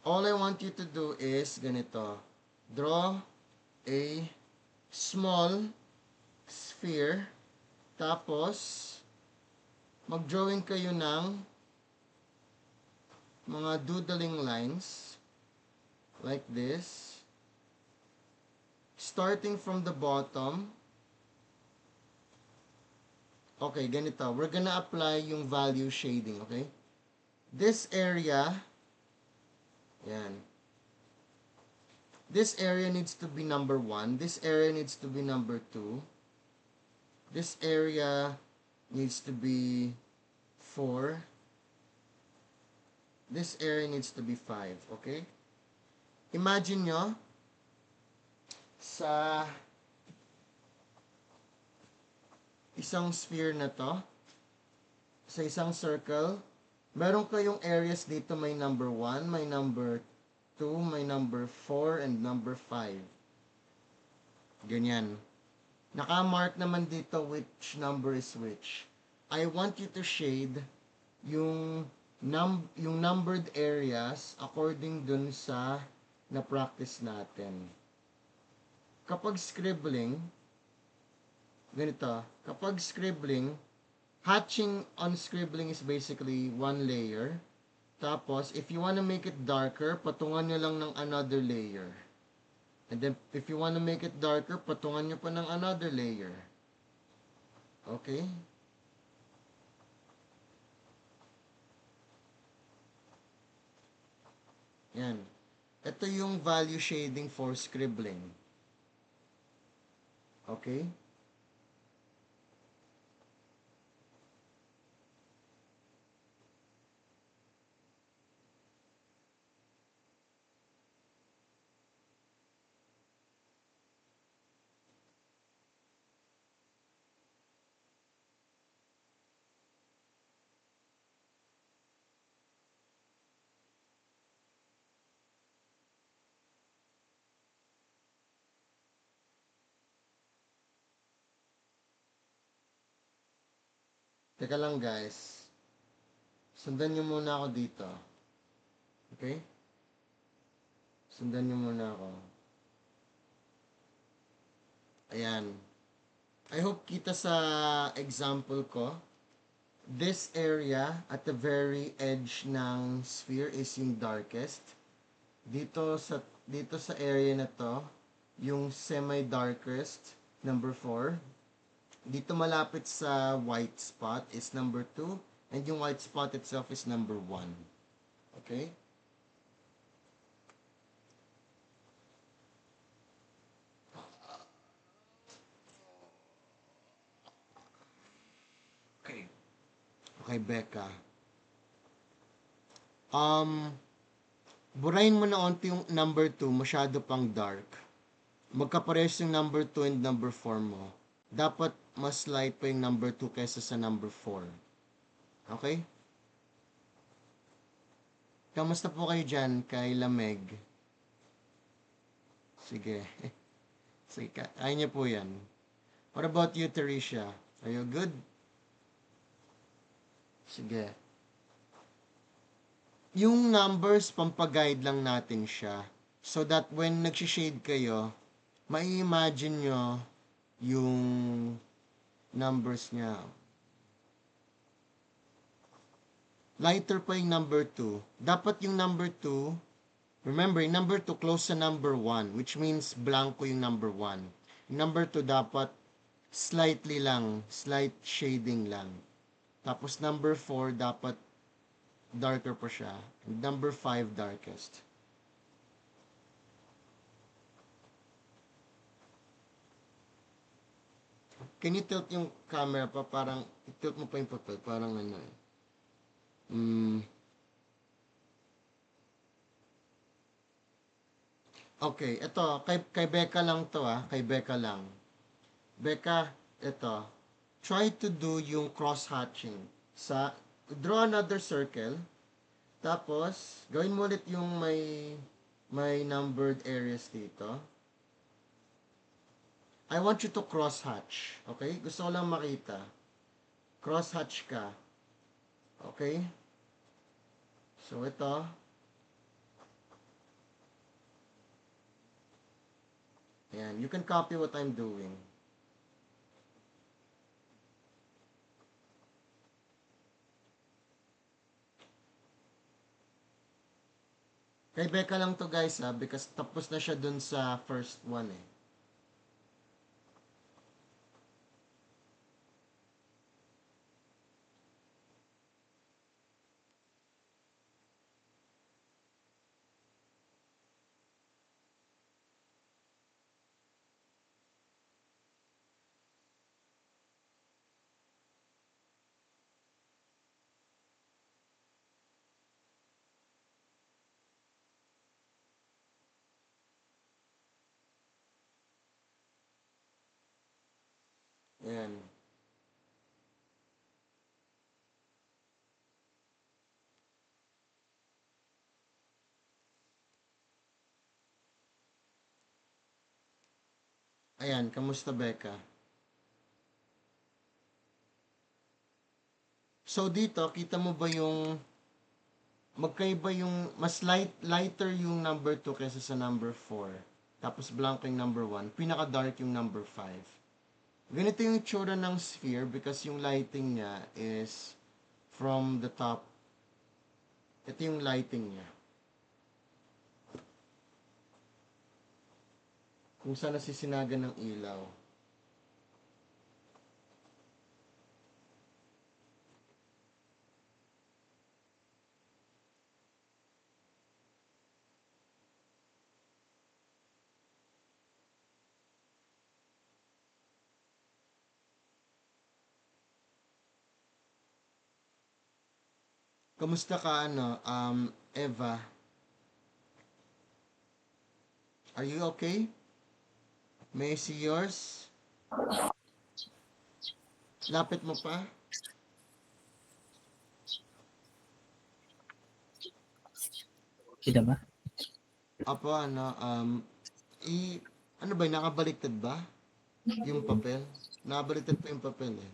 all I want you to do is ganito. Draw a small sphere. Tapos, mag-drawing kayo ng mga doodling lines like this. Starting from the bottom. Okay, ganito. We're gonna apply yung value shading, okay? This area, yan. This area needs to be number 1. This area needs to be number 2. This area needs to be 4. This area needs to be 5, okay? Imagine nyo, sa isang sphere na to, sa isang circle, meron kayong areas dito, may number 1, may number 2, may number 4, and number 5. Ganyan. Naka-mark naman dito which number is which. I want you to shade yung yung numbered areas according dun sa na-practice natin. Kapag scribbling, ganito, kapag scribbling, hatching on scribbling is basically one layer. Tapos, if you wanna make it darker, patungan nyo lang ng another layer. And then, if you wanna make it darker, patungan nyo pa ng another layer. Okay? Yan. Ito yung value shading for scribbling. Okay? Teka lang guys. Sundan nyo muna ako dito. Okay? Sundan nyo muna ako. Ayan. I hope kita sa example ko. This area at the very edge ng sphere is yung darkest. Dito sa area na to, yung semi-darkest, number 4. Dito malapit sa white spot is number 2. And yung white spot itself is number 1. Okay? Okay. Okay, Becca. Burahin mo na onti yung number 2, masyado pang dark. Magkapares yung number 2 and number 4 mo. Dapat mas light pa yung number 2 kaysa sa number 4. Okay? Kamusta po kayo dyan kay Lameg? Sige. Sige, kaya niyo po yan. What about you, Teresia? Are you good? Sige. Yung numbers, pampaguide lang natin siya. So that when nagsishade kayo, mai-imagine nyo yung numbers niya. Lighter pa yung number 2. Dapat yung number 2, remember, yung number 2 close sa number 1, which means blanco yung number 1. Yung number 2 dapat slightly lang, slight shading lang. Tapos number 4 dapat darker pa siya. And number 5 darkest. Can you tilt yung camera pa? Parang, tilt mo pa yung papel. Parang ano eh. Okay, ito. Kay Becca lang to ah. Kay Becca lang. Becca, ito. Try to do yung cross-hatching. Draw another circle. Tapos, gawin mo ulit yung may numbered areas dito. I want you to cross-hatch. Okay? Gusto ko lang makita. Cross-hatch ka. Okay? So, ito. Ayan, you can copy what I'm doing. Kay Becca lang to guys ha, because tapos na siya dun sa first one eh. Ayan. Ayan, kamusta Becca? So dito, kita mo ba yung magkaiba yung mas lighter yung number 2 kaysa sa number 4. Tapos blank yung number 1. Pinaka-dark yung number 5. Ganito yung itsura ng sphere because yung lighting niya is from the top. Ito yung lighting niya. Kung saan nasisinagan ng ilaw. Kamusta ka Eva? Are you okay? May I see yours? Lapit mo pa? Kita ba? Apo, ano ba, nakabaliktad ba? Yung papel? Nakabaliktad pa yung papel eh.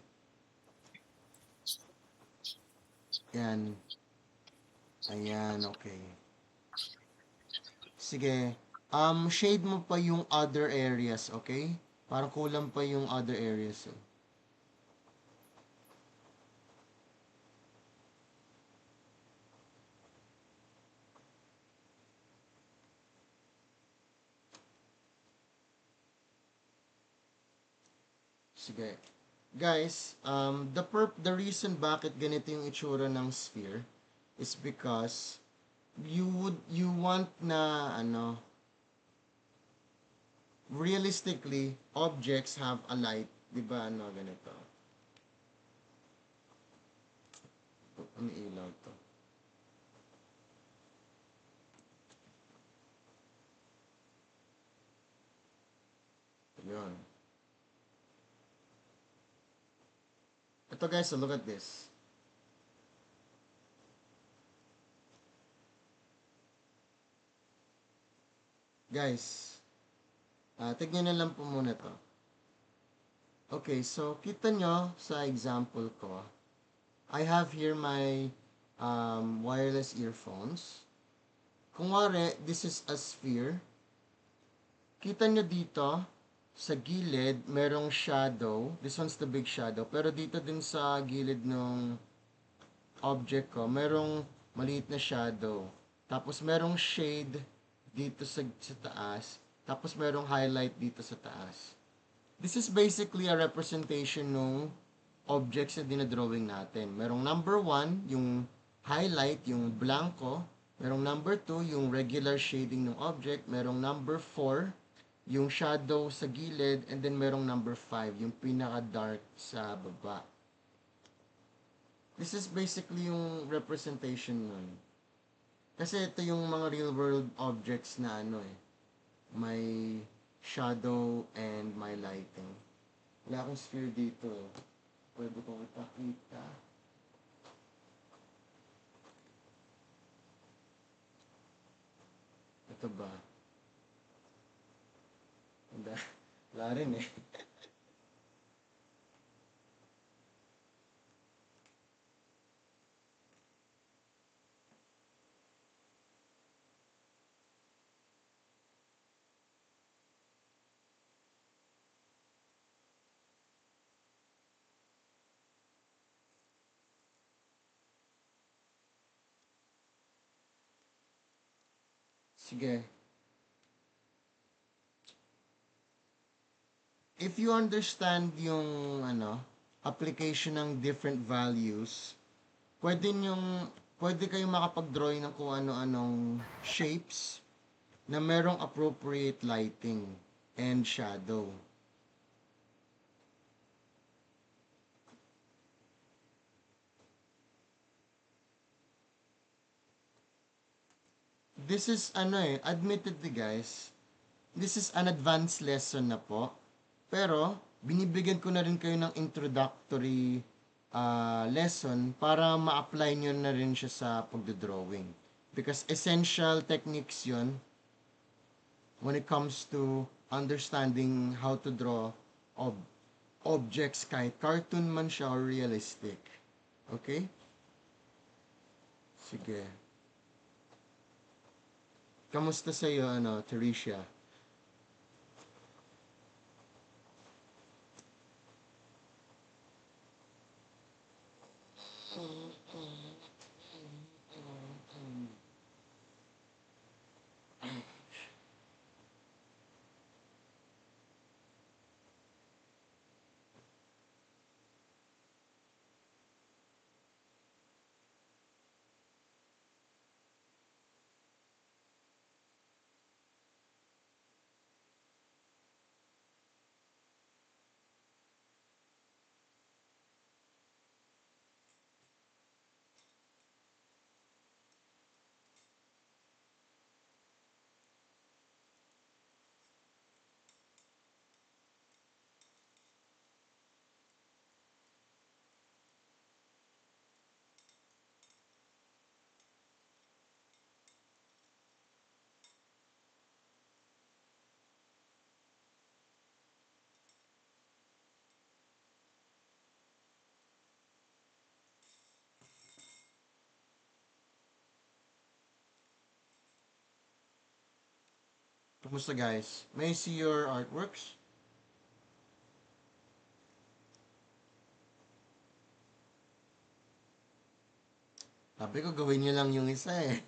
Yan. Ayan, okay. Sige. Shade mo pa yung other areas, okay? Parang kulang pa yung other areas eh. Sige. Guys, the reason bakit ganito yung itsura ng sphere is because you want na realistically objects have a light, 'di ba? Ganito. Umiilaw to. Yun. Ito guys, so look at this. Guys, tignan na lang po muna to. Okay, so kita nyo sa example ko, I have here my wireless earphones. Kung wari, this is a sphere. Kita nyo dito, sa gilid, merong shadow. This one's the big shadow. Pero dito din sa gilid ng object ko, merong maliit na shadow. Tapos merong shade dito sa taas. Tapos merong highlight dito sa taas. This is basically a representation ng objects na dinadrawing natin. Merong number 1, yung highlight, yung blanco. Merong number 2, yung regular shading ng object. Merong number 4, yung shadow sa gilid. And then merong number 5, yung pinaka-dark sa baba. This is basically yung representation nun. Kasi ito yung mga real world objects na may shadow and may lighting. Wala akong sphere dito. Pwede kong ipakita. Ito ba? Wala rin eh. Sige. If you understand yung application ng different values, pwede yung pwede kayong makapag-drawing ng kung ano-anong shapes na merong appropriate lighting and shadow. This is admittedly guys, this is an advanced lesson na po. Pero, binibigyan ko na rin kayo ng introductory lesson para ma-apply nyo na rin siya sa pagdodrawing. Because essential techniques yon when it comes to understanding how to draw ob- objects kahit cartoon man siya or realistic. Okay? Sige. Kamusta sa'yo, Teresia? Kamusta guys? May I see your artworks? Sabi ko gawin nyo lang yung isa eh.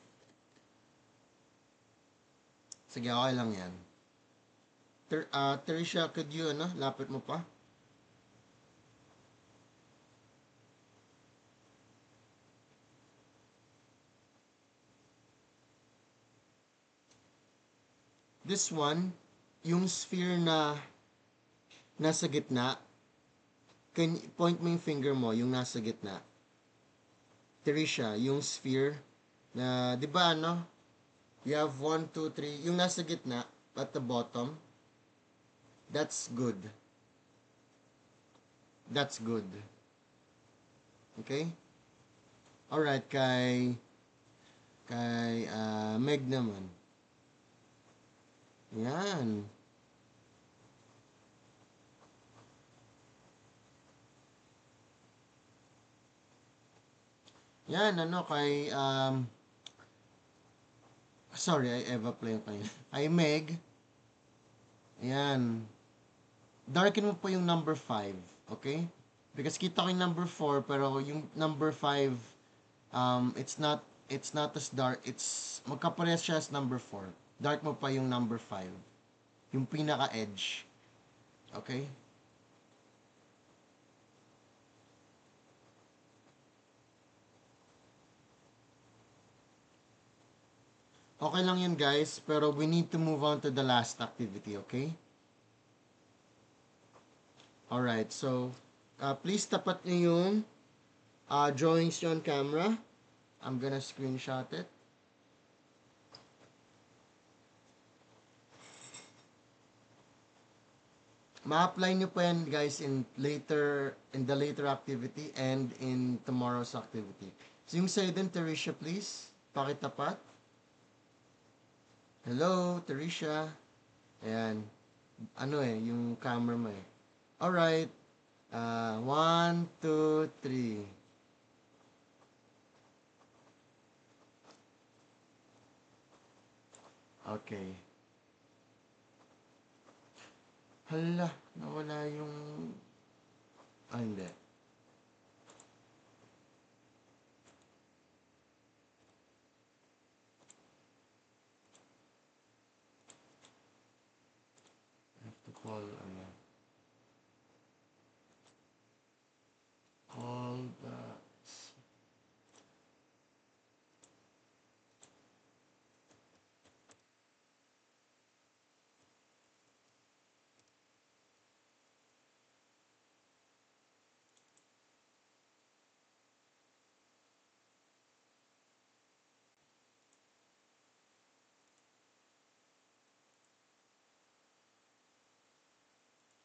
Sige, okay lang yan. Teresia, could you, lapit mo pa? This one, yung sphere na nasa gitna, can point mo yung finger mo, yung nasa gitna. Teresia, yung sphere na, di ba you have 1, 2, 3, yung nasa gitna, at the bottom, that's good. That's good. Okay? Alright, kay Meg naman. Yan. Yan, kay, sorry, I Eva play kayo. Kay Meg, yan. Darken mo po yung number 5, okay? Because kita ko yung number 4, pero yung number 5, it's not as dark, magkaparehas siya as number 4. Dark mo pa yung number 5. Yung pinaka-edge. Okay? Okay lang yun guys, pero we need to move on to the last activity, okay? Alright, so, please tapat nyo yung drawings nyo on camera. I'm gonna screenshot it. Ma-apply nyo pa yan guys in the later activity and in tomorrow's activity. So yung sa'yo din, Teresia, please. Pakitapat. Hello, Teresia. Ayan. Yung camera mo eh. Alright. 1, 2, 3. Okay. Hala, nawala yung... hindi. Call, ano? Call the...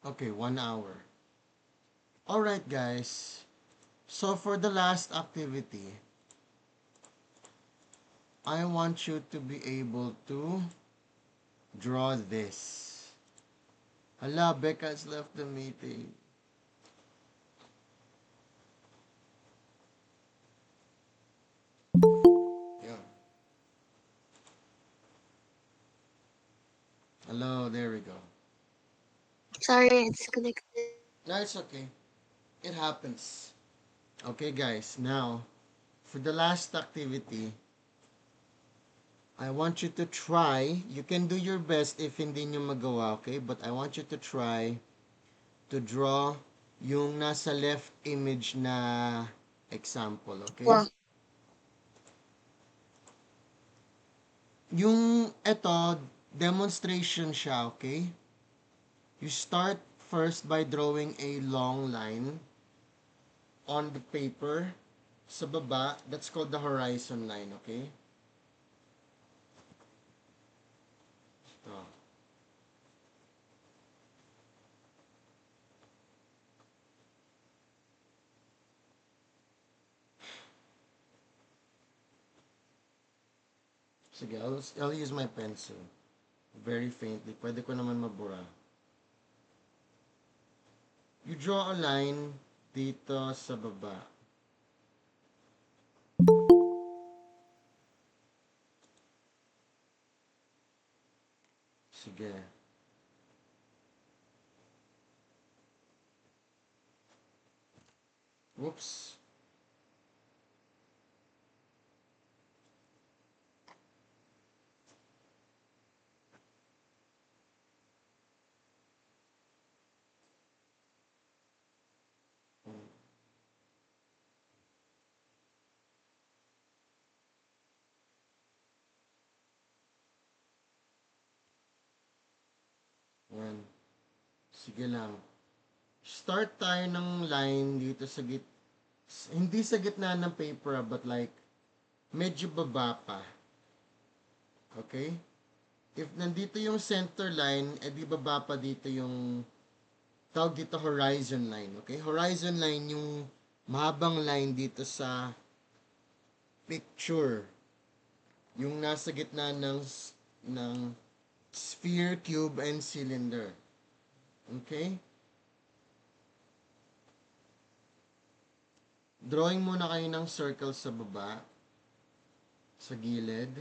Okay, 1 hour. Alright, guys. So, for the last activity, I want you to be able to draw this. Hala, Becca's left the meeting. Yeah. Hello, there we go. Sorry, it's connected. No, it's okay. It happens. Okay, guys. Now, for the last activity, I want you to try. You can do your best if hindi nyo magawa, okay? But I want you to try to draw yung nasa left image na example, okay? Wow. Yung eto, demonstration siya, okay? You start first by drawing a long line on the paper sa baba. That's called the horizon line, okay? Ito. Sige, I'll use my pencil. Very faintly. Pwede ko naman mabura. You draw a line dito sa baba. Sige. Whoops. Yan. Sige lang. Start tayo ng line dito sa hindi sa gitna ng paper, but like, medyo baba pa. Okay? If nandito yung center line, edi baba pa dito yung tawag dito horizon line. Okay? Horizon line yung mahabang line dito sa picture. Yung nasa gitna ng sphere, cube, and cylinder. Okay? Drawing muna kayo ng circle sa baba, sa gilid.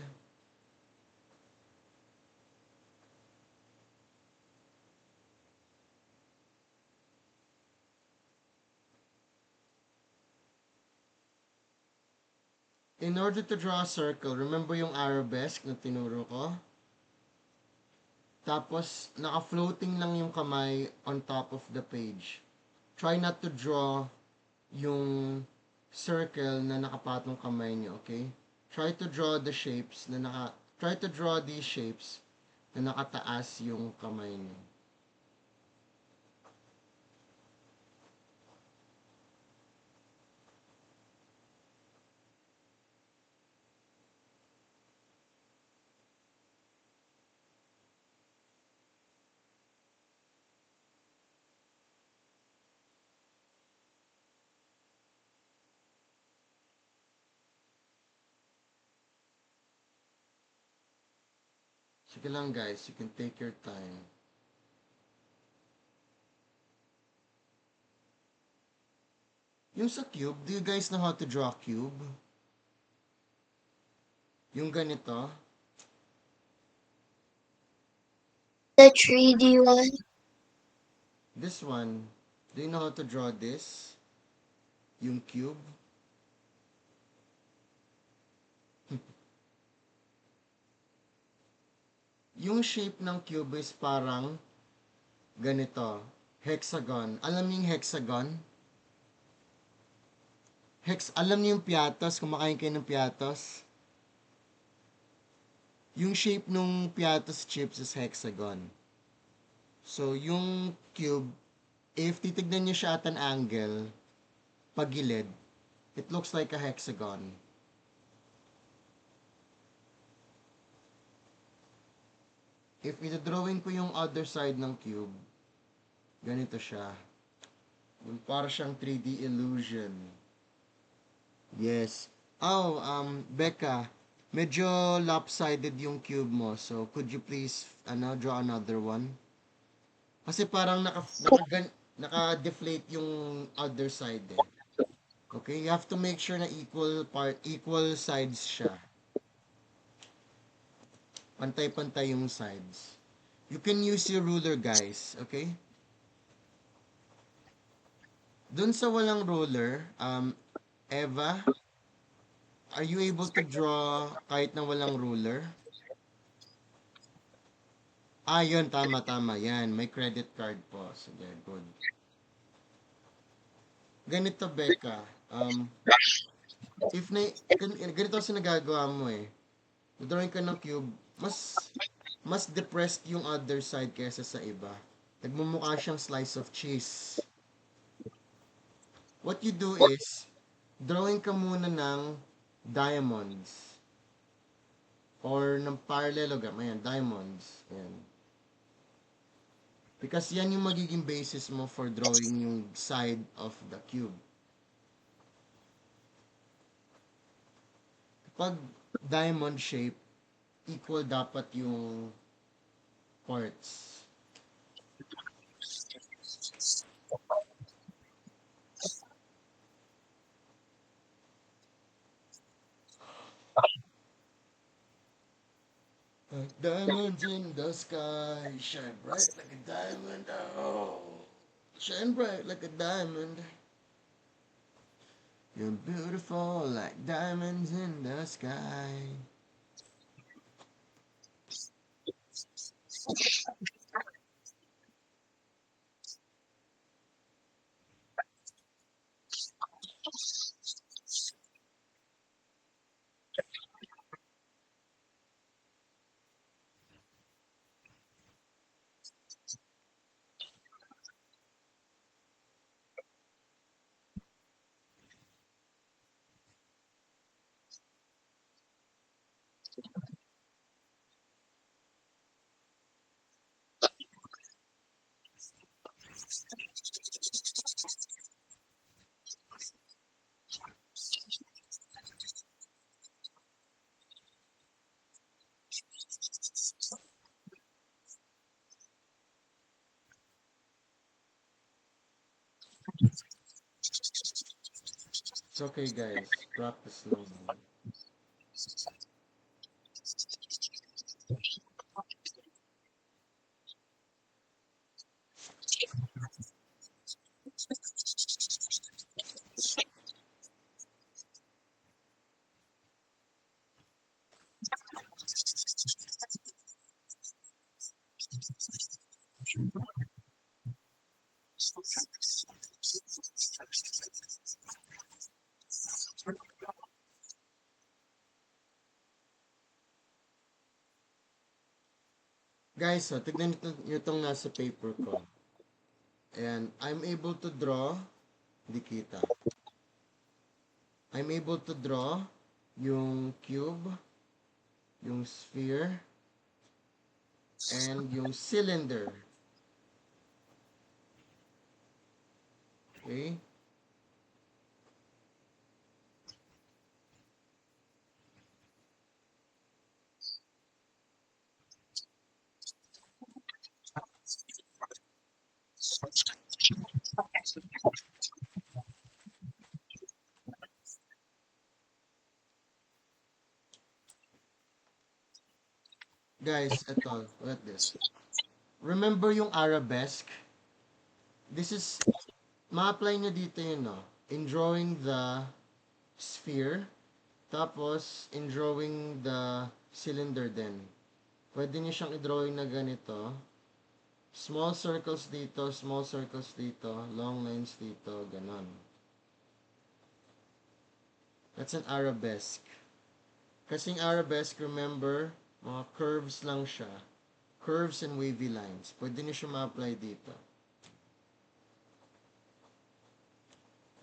In order to draw a circle, remember yung arabesque na tinuro ko? Tapos, naka-floating lang yung kamay on top of the page. Try not to draw yung circle na nakapatong kamay nyo, okay? Try to draw the shapes na try to draw these shapes na nakataas yung kamay nyo. Sige lang guys, you can take your time. Yung sa cube, do you guys know how to draw a cube? Yung ganito? The 3D one. This one, do you know how to draw this? Yung cube? Yung shape ng cube is parang ganito, hexagon. Alam niyo yung hexagon? Alam niyo yung piatos, kumakain kayo ng piatos? Yung shape nung piatos chips is hexagon. So, yung cube, if titignan niyo siya at an angle, pagilid, it looks like a hexagon. If ito-drawing ko yung other side ng cube, ganito siya. Yung para siyang 3D illusion. Yes. Oh, Becca, medyo lopsided yung cube mo. So, could you please, draw another one? Kasi parang naka-deflate yung other side eh. Okay, you have to make sure na equal sides siya. Pantay-pantay yung sides. You can use your ruler, guys. Okay? Dun sa walang ruler, Eva, are you able to draw kahit na walang ruler? Ah, yun. Tama, tama. Yan. May credit card po. Sige, good. Ganito, Becca. If na, ganito kasi nagagawa mo eh. Drawing ka ng cube, mas depressed yung other side kaysa sa iba. Nagmumukha siyang slice of cheese. What you do is, drawing ka muna ng diamonds. Or ng parallelogram. Ayan, diamonds. Ayan. Because yan yung magiging basis mo for drawing yung side of the cube. Pag diamond shape, equal dapat yung parts. Like diamonds in the sky, shine bright like a diamond. Oh, shine bright like a diamond. You're beautiful like diamonds in the sky. It's okay, guys. Practice slowly. Guys, so, tignan nyo itong nasa paper ko. And I'm able to draw, di kita. I'm able to draw yung cube, yung sphere, and yung cylinder. Okay? Guys, ito, look at this. Remember yung arabesque? This is, ma-apply nyo dito yun, no? In drawing the sphere, tapos in drawing the cylinder din. Pwede nyo siyang i-drawing na ganito. Small circles dito, small circles dito, long lines dito, ganon. That's an arabesque. Kasing arabesque, remember, mga curves lang siya. Curves and wavy lines. Pwede nyo siya ma-apply dito.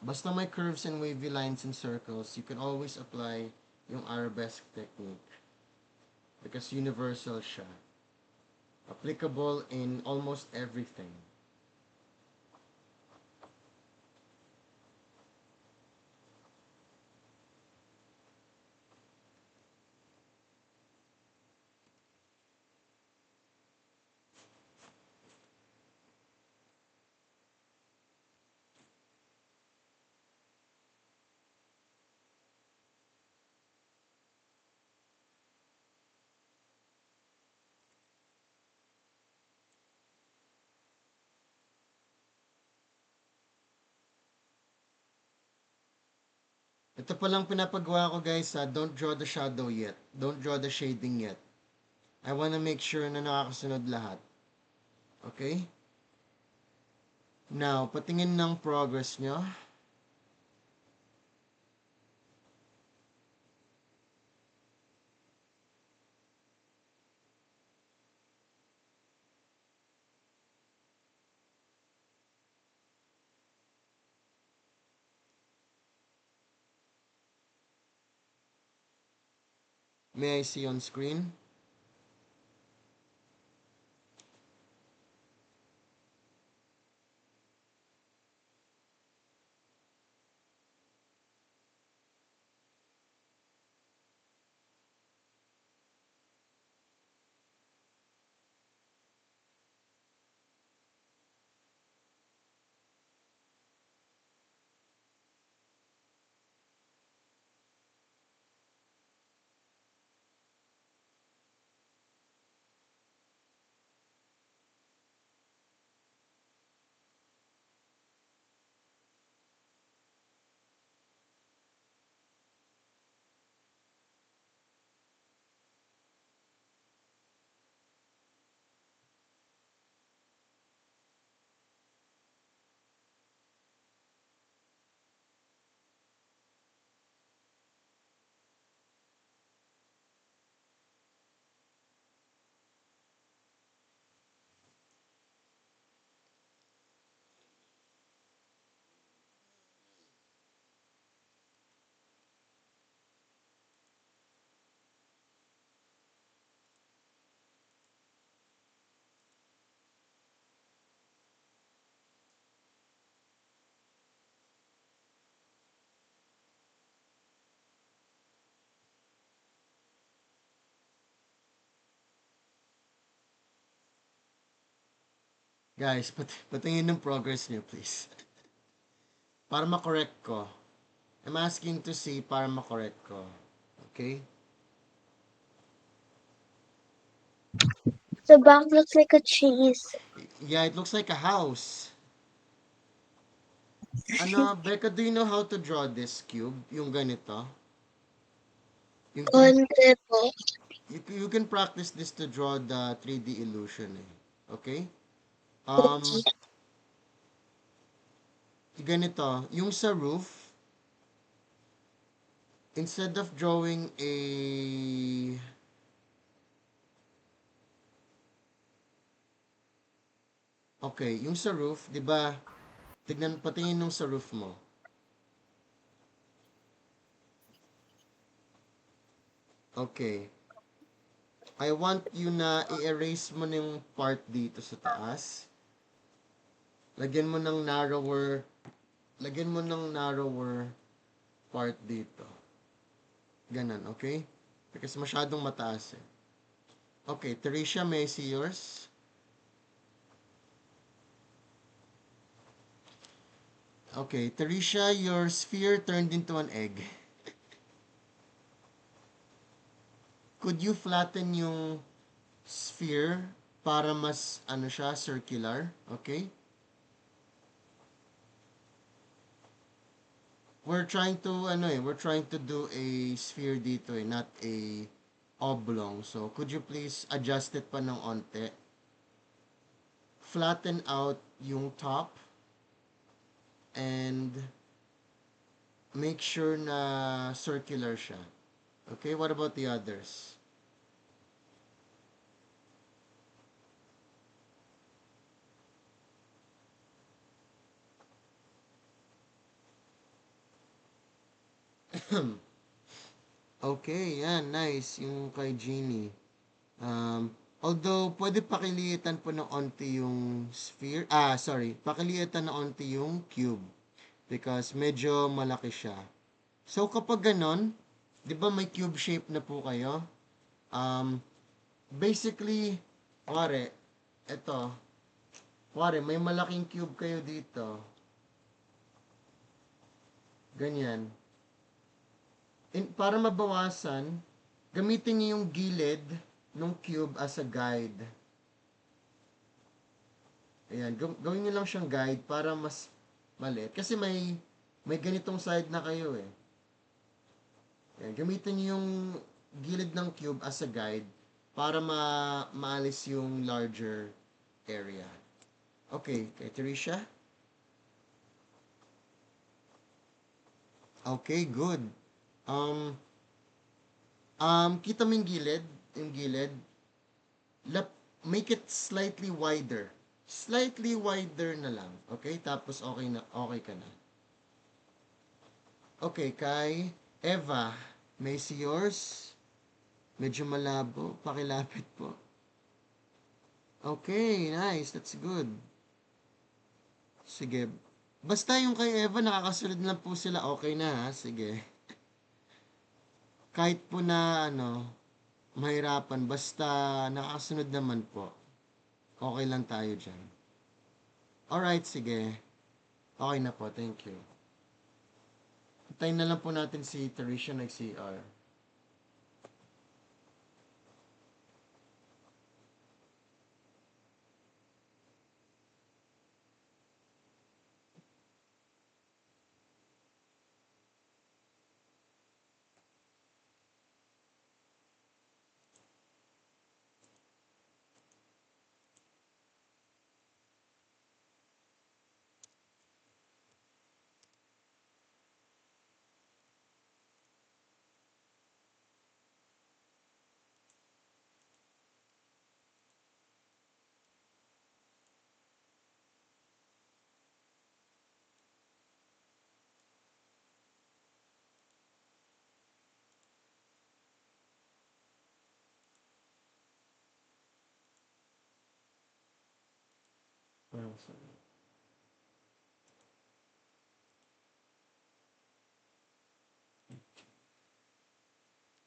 Basta may curves and wavy lines and circles, you can always apply yung arabesque technique. Because universal siya. Applicable in almost everything. Ito palang pinapagawa ko guys ha, don't draw the shadow yet. Don't draw the shading yet. I wanna make sure na nakakasunod lahat. Okay? Now, patingin ng progress nyo. May I see on screen? Guys, patingin ng progress nyo please. Para makorek ko. I'm asking to see para makorek ko. Okay? The back looks like a cheese. Yeah, it looks like a house. Ano, Becca, do you know how to draw this cube? Yung ganito? Yung 3, Konti po. you can practice this to draw the 3D illusion eh. Okay? Okay. Ganito, yung sa roof, instead of drawing a okay, yung sa roof, 'di ba? Tignan patingin nung sa roof mo. Okay. I want you na i-erase mo na yung part dito sa taas. Lagyan mo ng narrower, lagyan mo ng narrower part dito. Ganon, okay? Because masyadong mataas eh. Okay, Teresia, may I see yours? Okay, Teresia, your sphere turned into an egg. Could you flatten yung sphere para mas ano siya, circular? Okay? We're trying to do a sphere dito eh, not a oblong. So, could you please adjust it pa ng onte? flatten out yung top and make sure na circular siya. Okay, what about the others? Okay, yan, nice. Yung kay Genie. Although, pwede pakilitan po ng onti yung sphere. Sorry. Pakilitan ng onti yung cube. Because medyo malaki siya. So, kapag ganon, di ba may cube shape na po kayo? Basically, kuwari, eto, kuwari, may malaking cube kayo dito. Ganyan. Para mabawasan, gamitin niyo yung gilid ng cube as a guide. Ayan, gawin niyo lang siyang guide para mas maliit. Kasi may ganitong side na kayo eh. Ayan, gamitin niyo yung gilid ng cube as a guide para maalis yung larger area. Okay, kay Teresha? Okay, good. Um, kita mo yung gilid, lap, make it slightly wider. Slightly wider na lang. Okay? Tapos okay ka na. Okay, kay Eva, may see yours? Medyo malabo. Pakilapit po. Okay, nice. That's good. Sige. Basta yung kay Eva, nakakasunod lang po sila. Okay na ha. Sige. Kahit po na mahirapan. Basta nakakasunod naman po. Okay lang tayo dyan. Alright, sige. Okay na po. Thank you. Hintayin na lang po natin si Teresha nag-CR.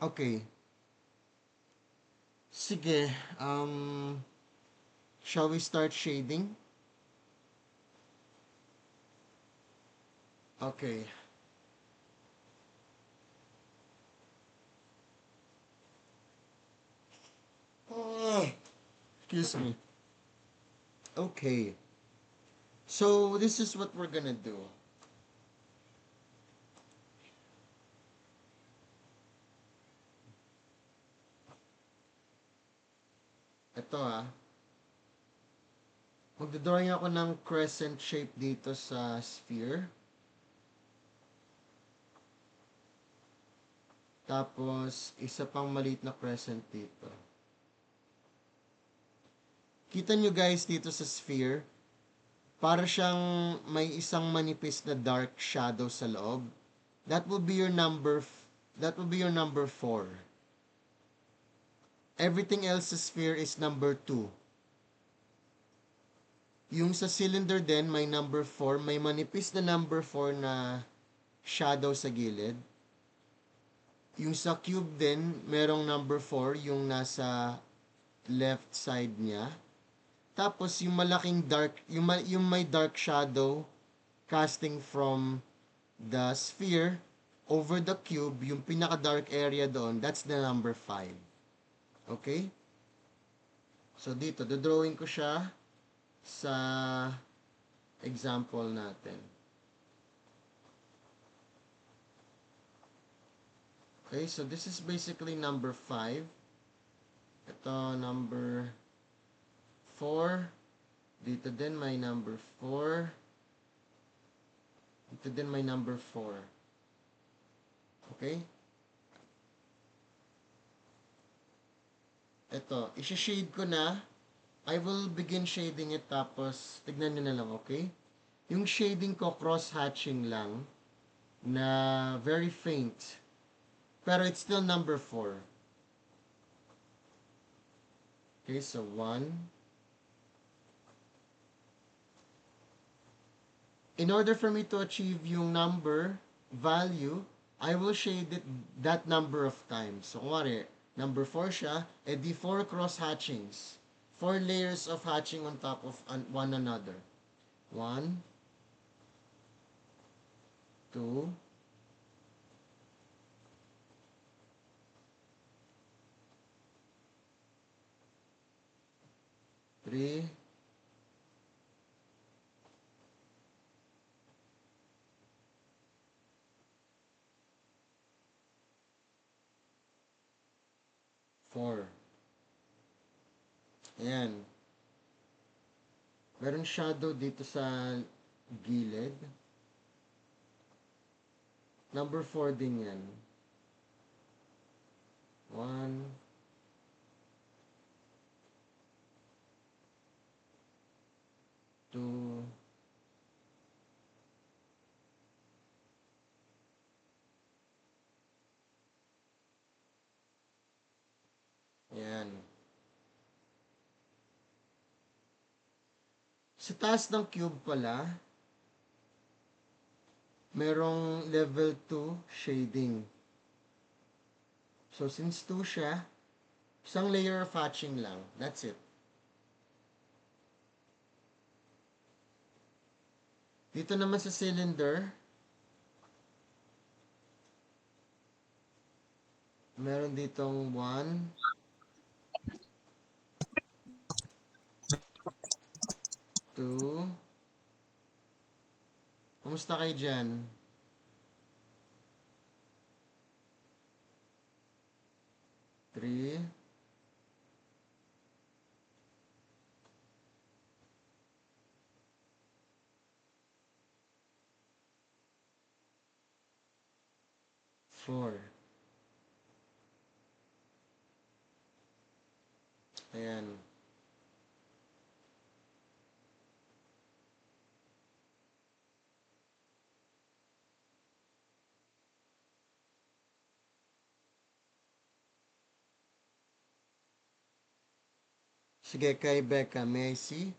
Okay. Sige. Shall we start shading? Okay. Excuse me. Okay. So, this is what we're gonna do. Ito magdodrawing ako ng crescent shape dito sa sphere. Tapos, isa pang maliit na crescent dito. Kita nyo guys dito sa sphere, para siyang may isang manipis na dark shadow sa loob. That will be your number 4. Everything else sa sphere is number 2. Yung sa cylinder din, may number 4. May manipis na number 4 na shadow sa gilid. Yung sa cube din, merong number 4, yung nasa left side niya. Tapos, yung malaking dark, yung may dark shadow casting from the sphere over the cube, yung pinaka-dark area doon, that's the number 5. Okay? So, dito, dodrawing ko siya sa example natin. Okay, so this is basically number 5. Ito, number 4. Dito din may number 4. Dito din may number 4. Okay? Ito, isi-shade ko na. I will begin shading it tapos tignan nyo na lang, okay? Yung shading ko, cross-hatching lang na very faint. Pero it's still number 4. Okay, so 1. In order for me to achieve yung number value, I will shade it that number of times. So, kumari, number 4 siya, edi 4 cross hatchings. 4 layers of hatching on top of one another. 1, 2, 3, 4. Ayan. Meron shadow dito sa gilid. Number 4 din yan. 1, 2, 'yan. Sa taas ng cube pala, merong level 2 shading. So, since 2 siya, isang layer of hatching lang. That's it. Dito naman sa cylinder, meron ditong 1, 2, kumusta kayo dyan? 3, 4. Ayan. Sige, kay Becca, may I see?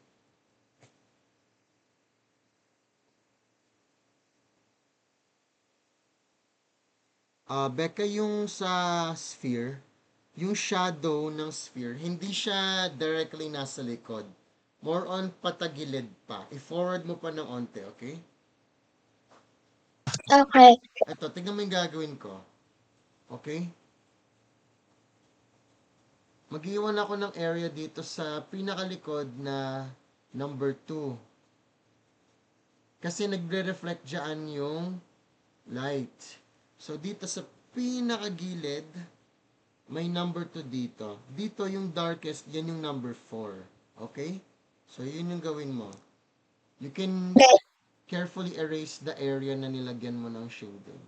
Becca, yung sa sphere, yung shadow ng sphere, hindi siya directly nasa likod. More on patagilid pa. I-forward mo pa ng onte, okay? Okay. Ito, tignan mo yung gagawin ko. Okay? Mag-iwan ako ng area dito sa pinakalikod na number 2. Kasi nagre-reflect dyan yung light. So, dito sa pinakagilid, may number 2 dito. Dito yung darkest, yan yung number 4. Okay? So, yun yung gawin mo. You can carefully erase the area na nilagyan mo ng shading.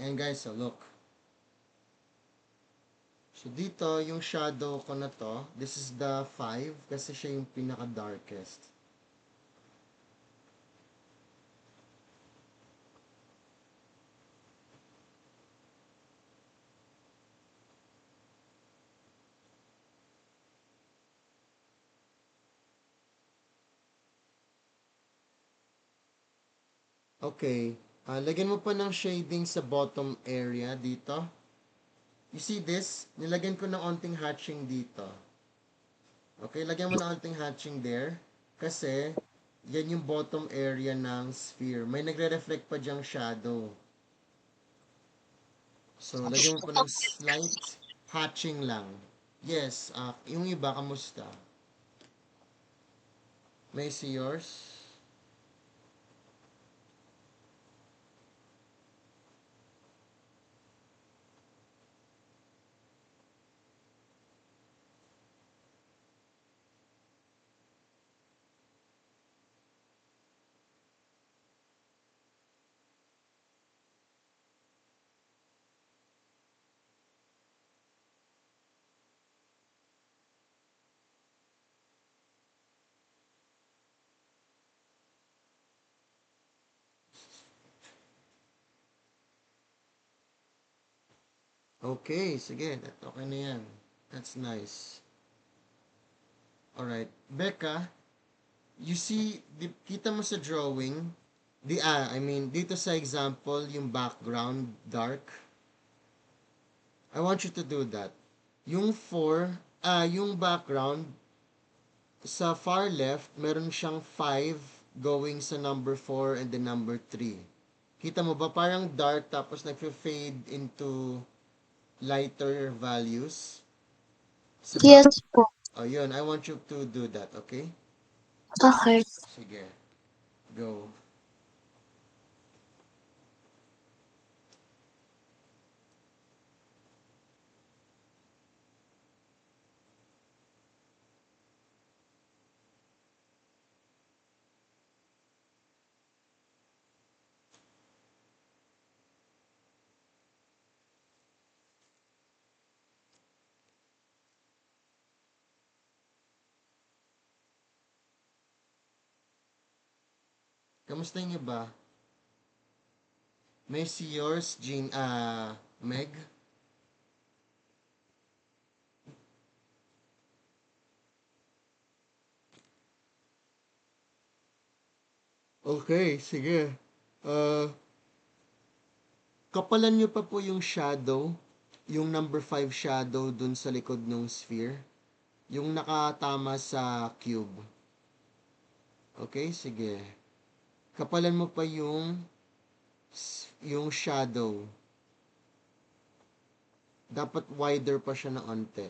And guys, so look. So dito, yung shadow ko na to, this is the 5 kasi siya yung pinaka-darkest. Okay. Lagyan mo pa ng shading sa bottom area dito. You see this? Nilagyan ko ng onting hatching dito. Okay, lagyan mo ng onting hatching there. Kasi, yan yung bottom area ng sphere. May nagre-reflect pa diyang shadow. So, lagyan mo pa ng slight hatching lang. Yes, yung iba, kamusta? May see yours? Okay, sige. Okay na yan. That's nice. Alright. Becca, you see, kita mo sa drawing, dito sa example, yung background dark. I want you to do that. Yung background, sa far left, meron siyang 5 going sa number 4 and the number 3. Kita mo ba? Parang dark tapos nag-fade into lighter values. Sa back. Yes po. Oh, yun. I want you to do that, okay? Okay. Sige. Go. Kamusta niyo ba? May see yours, Meg? Okay, sige. Uh, Kapalan nyo pa po yung shadow, yung number 5 shadow dun sa likod ng sphere. Yung nakatama sa cube. Okay, sige. Kapalan mo pa yung shadow. Dapat wider pa siya ng onte.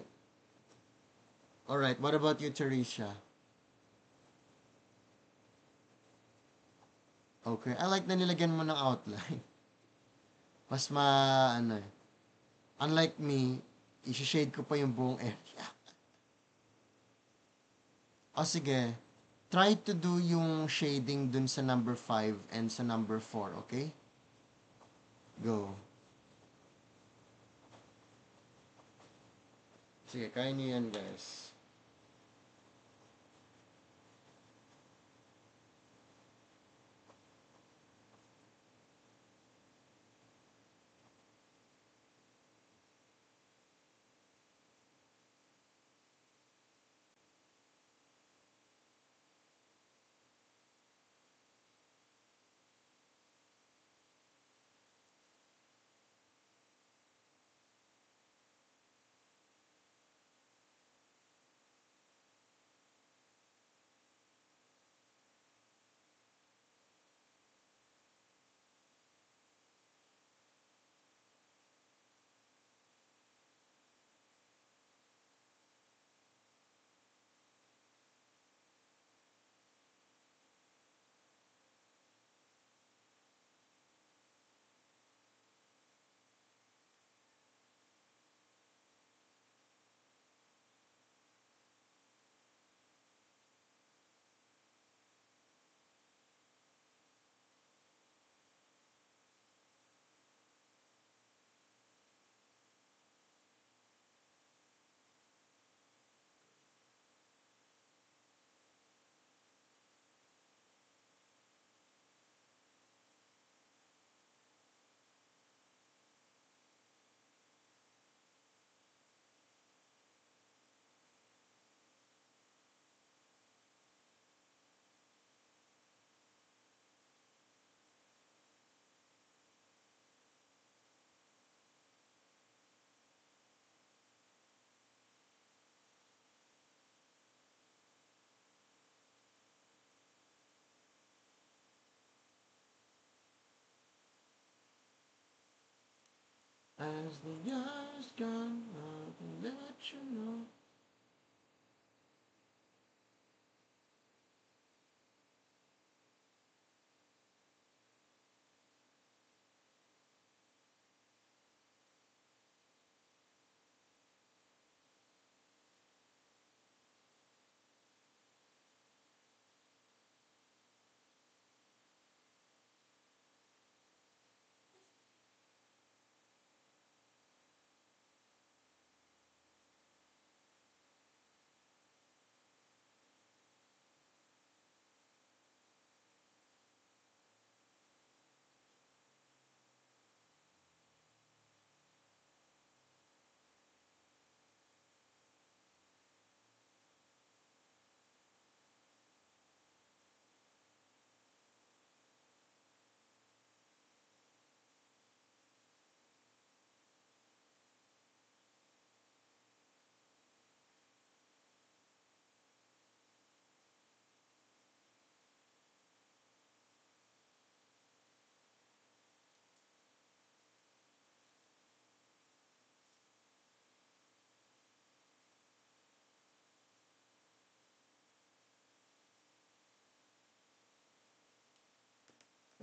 Alright, what about you, Teresa? Okay, I like na nilagyan mo ng outline. Mas ano eh. Unlike me, isi-shade ko pa yung buong area. O sige, try to do yung shading dun sa number 5 and sa number 4, okay? Go. Sige, kaya niyo yan, guys. As the years gone, I'll let you know.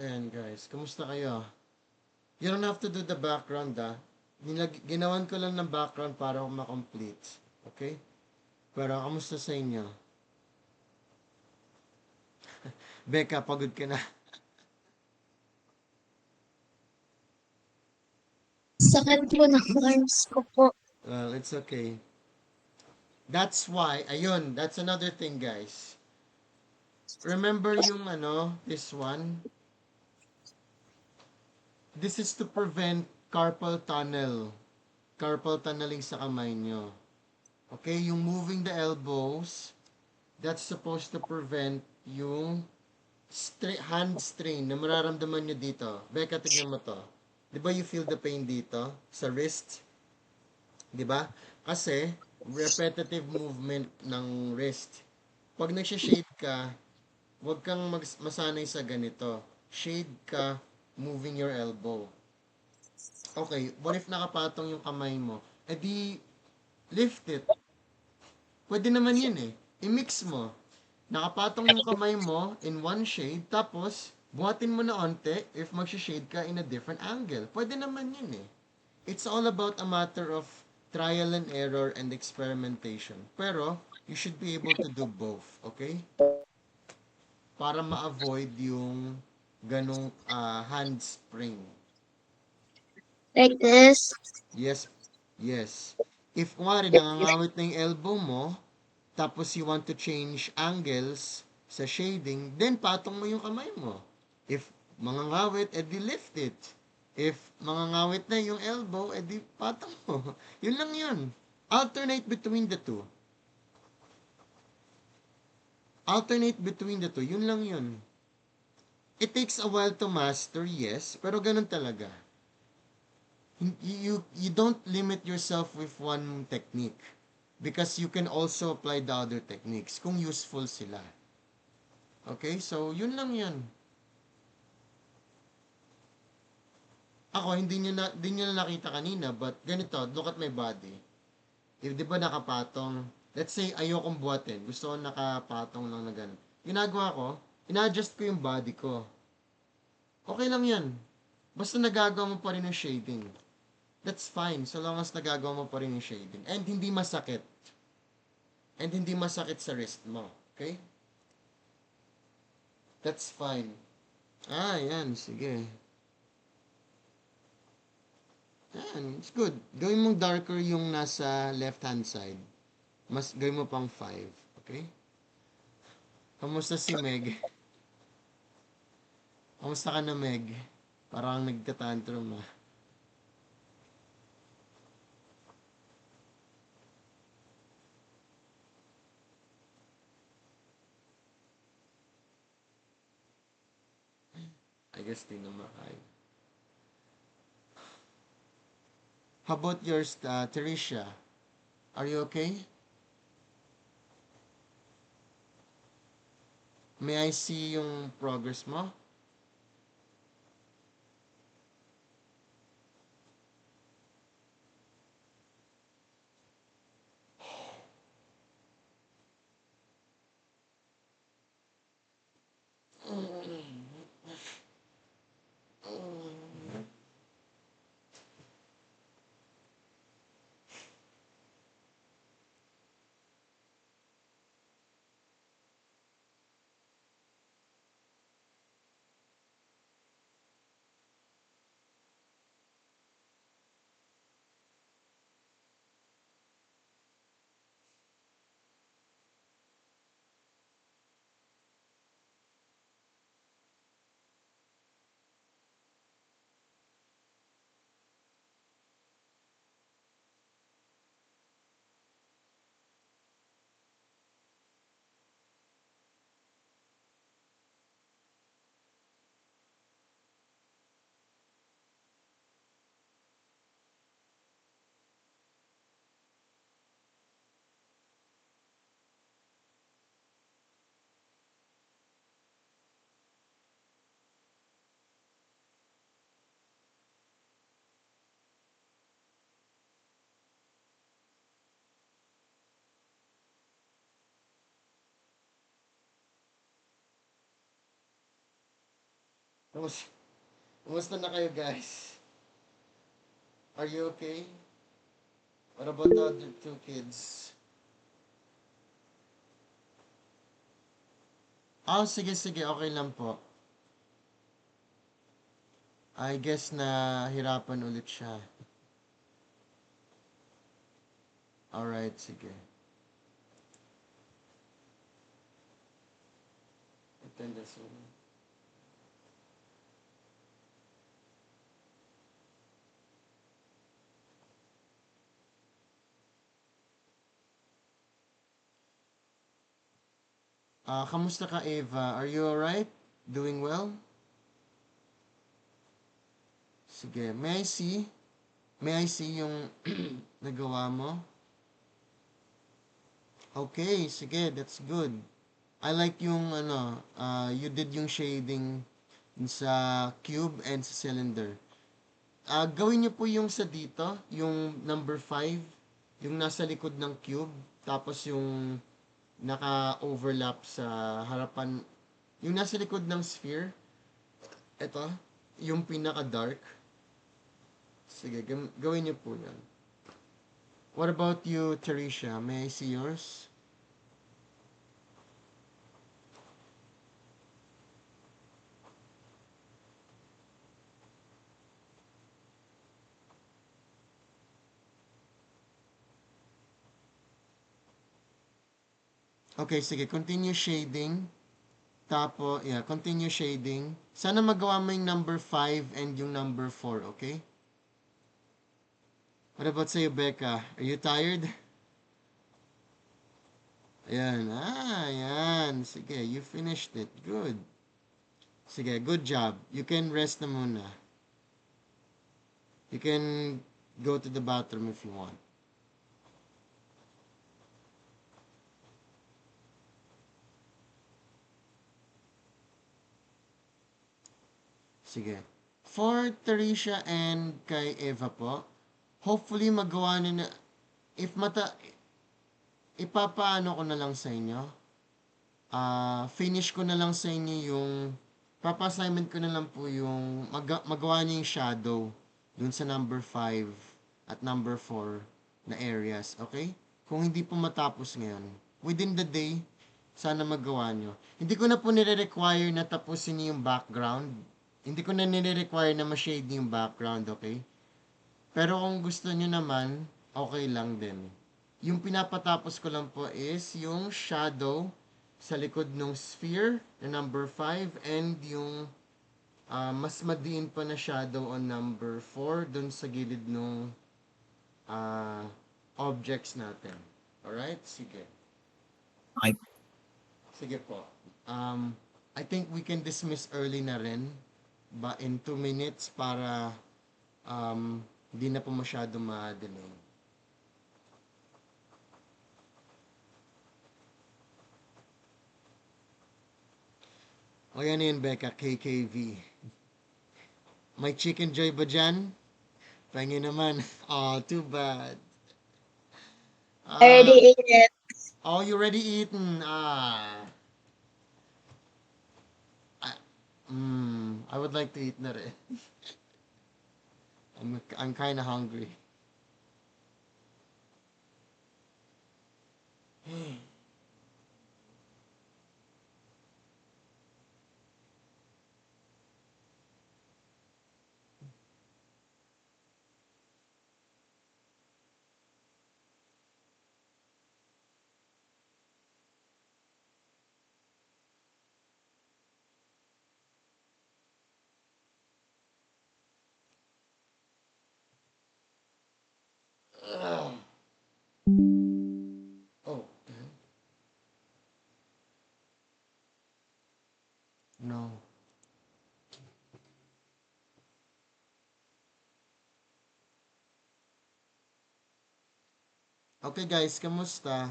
Ayan guys, kamusta kayo? You don't have to do the background ginawan ko lang ng background para ma-complete. Okay? Pero kamusta sa inyo? Becca, pagod ka na. Sakit po ng arms ko po. Well, it's okay. That's why, ayun, that's another thing guys. Remember yung this one? This is to prevent carpal tunneling sa kamay nyo. Okay, yung moving the elbows, that's supposed to prevent yung hand strain na mararamdaman nyo dito. Becca, tignan mo to. Di ba you feel the pain dito sa wrist? Di ba? Kasi repetitive movement ng wrist. Pag nagsha-shade ka, huwag kang masanay sa ganito. Shade ka, moving your elbow. Okay, what if nakapatong yung kamay mo? E di, lift it. Pwede naman yun eh. I-mix mo. Nakapatong yung kamay mo in one shade, tapos, buhatin mo na onte if mag-shade ka in a different angle. Pwede naman yun eh. It's all about a matter of trial and error and experimentation. Pero, you should be able to do both, okay? Para ma-avoid yung ganong hand spring. Like this. Yes, yes. If kunwari nangangawit na yung elbow mo, tapos you want to change angles sa shading, then patong mo yung kamay mo. If mangangawit, edi lift it. If mangangawit na yung elbow, edi patong mo. Yun lang yun. Alternate between the two. Alternate between the two. Yun lang yun. It takes a while to master, yes, pero ganun talaga. You don't limit yourself with one technique because you can also apply the other techniques kung useful sila. Okay? So, yun lang yun. Ako, hindi nyo na nakita kanina, but ganito, look at my body. If, di ba nakapatong, let's say, ayokong buhatin. Gusto ko nakapatong lang na ganun. Ginagawa ko, ina-adjust ko yung body ko. Okay lang yan. Basta nagagawa mo pa rin yung shading. That's fine, so long as nagagawa mo pa rin yung shading. And hindi masakit. And hindi masakit sa wrist mo. Okay? That's fine. Yan. Sige. Yan. It's good. Gawin mong darker yung nasa left-hand side. Gawin mo pang 5. Okay? Kamusta si Meg? Kamusta ka na, Meg? Parang nagtatantrum ah. I guess di na makaya. How about yours, Teresia? Are you okay? May I see yung progress mo? Kamusta, kamusta na kayo guys? Are you okay? What about the other two kids? Oh, sige, sige. Okay lang po. I guess na hirapan ulit siya. Alright, sige. Attendance only. Kamusta ka, Eva? Are you alright? Doing well? Sige. May I see? May I see yung nagawa mo? Okay, sige. That's good. I like yung you did yung shading sa cube and sa cylinder. Gawin niyo po yung sa dito, yung number 5, yung nasa likod ng cube, tapos yung naka-overlap sa harapan, yung nasa likod ng sphere, ito, yung pinaka-dark. Sige, gawin niyo po yan. What about you, Teresha? May I see yours? Okay, sige, continue shading. Tapo, yeah, continue shading. Sana magawa mo yung number 5 and yung number 4, okay? What about sa'yo, Becca? Are you tired? Ayan, ayan. Sige, you finished it. Good. Sige, good job. You can rest na muna. You can go to the bathroom if you want. Sige. For Teresha and kay Eva po, hopefully magawa na if ipapaano ko na lang sa inyo. Finish ko na lang sa inyo yung papa-assignment ko na lang po yung magawa niyo yung shadow dun sa number 5 at number 4 na areas, okay? Kung hindi po matapos ngayon, within the day, sana magawa nyo. Hindi ko na po nire-require na tapusin niyo yung background. Hindi ko na nire-require na ma-shade niyo yung background, okay? Pero kung gusto nyo naman, okay lang din. Yung pinapatapos ko lang po is yung shadow sa likod ng sphere na number 5 and yung mas madiin pa na shadow on number 4 dun sa gilid ng objects natin. Alright? Sige. Okay. Sige po. I think we can dismiss early na rin ba in 2 minutes para hindi na po masyado ma-delay. O yan yun, Becca, KKV. May chicken joy ba dyan? Pengi naman. Oh, too bad. I already ate it. Oh, you already eaten. I would like to eat na rin. I'm kind of hungry. Ugh. Oh, no. Okay guys, kamusta?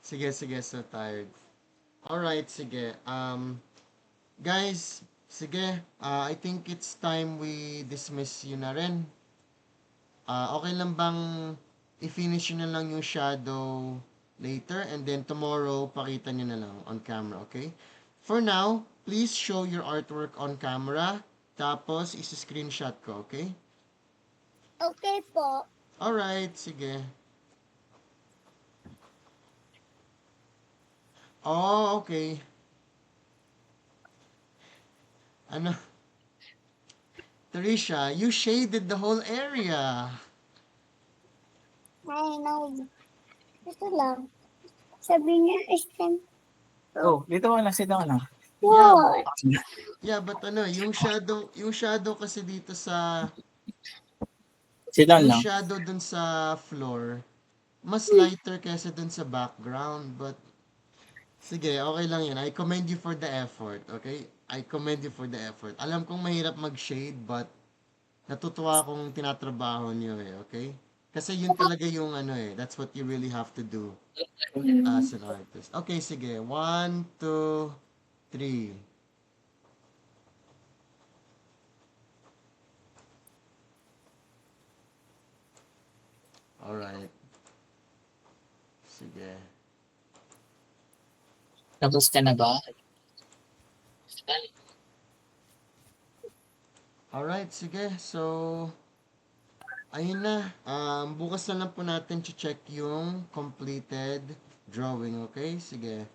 Sige, sige, so tired. Alright, sige. Guys, sige. I think it's time we dismiss you na rin. Okay lang bang i-finish nyo na lang yung shadow later, and then tomorrow, pakita nyo na lang on camera, okay? For now, please show your artwork on camera, tapos isa-screenshot ko, okay? Okay po. Alright, sige. Oh, okay. Ano? Tarisha, you shaded the whole area. I know. Ito lang. Sabi niya, stem. Oh, dito ka lang. Sit down ka lang. Yeah, What? yeah, but ano, yung shadow kasi dito sa, Sit down yung lang. shadow dun sa floor, mas lighter kaysa dun sa background, but sige, okay lang yun. I commend you for the effort, okay? I commend you for the effort. Alam kong mahirap mag-shade, but natutuwa akong tinatrabaho niyo eh, okay? Kasi yun talaga yung ano eh, that's what you really have to do as an artist. Okay, sige. 1, 2, 3. Alright. Sige. Tapos ka na ba? Alright, sige. So, ayun na. Bukas na lang po natin check yung completed drawing, okay? Sige.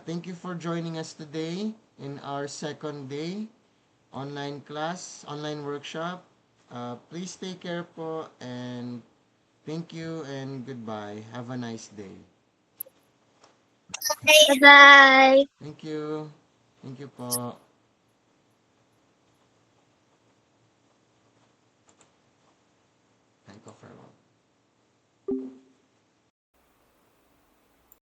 Thank you for joining us today in our second day online class, online workshop. Please take care po and thank you and goodbye. Have a nice day. Bye-bye. Thank you. Thank you po.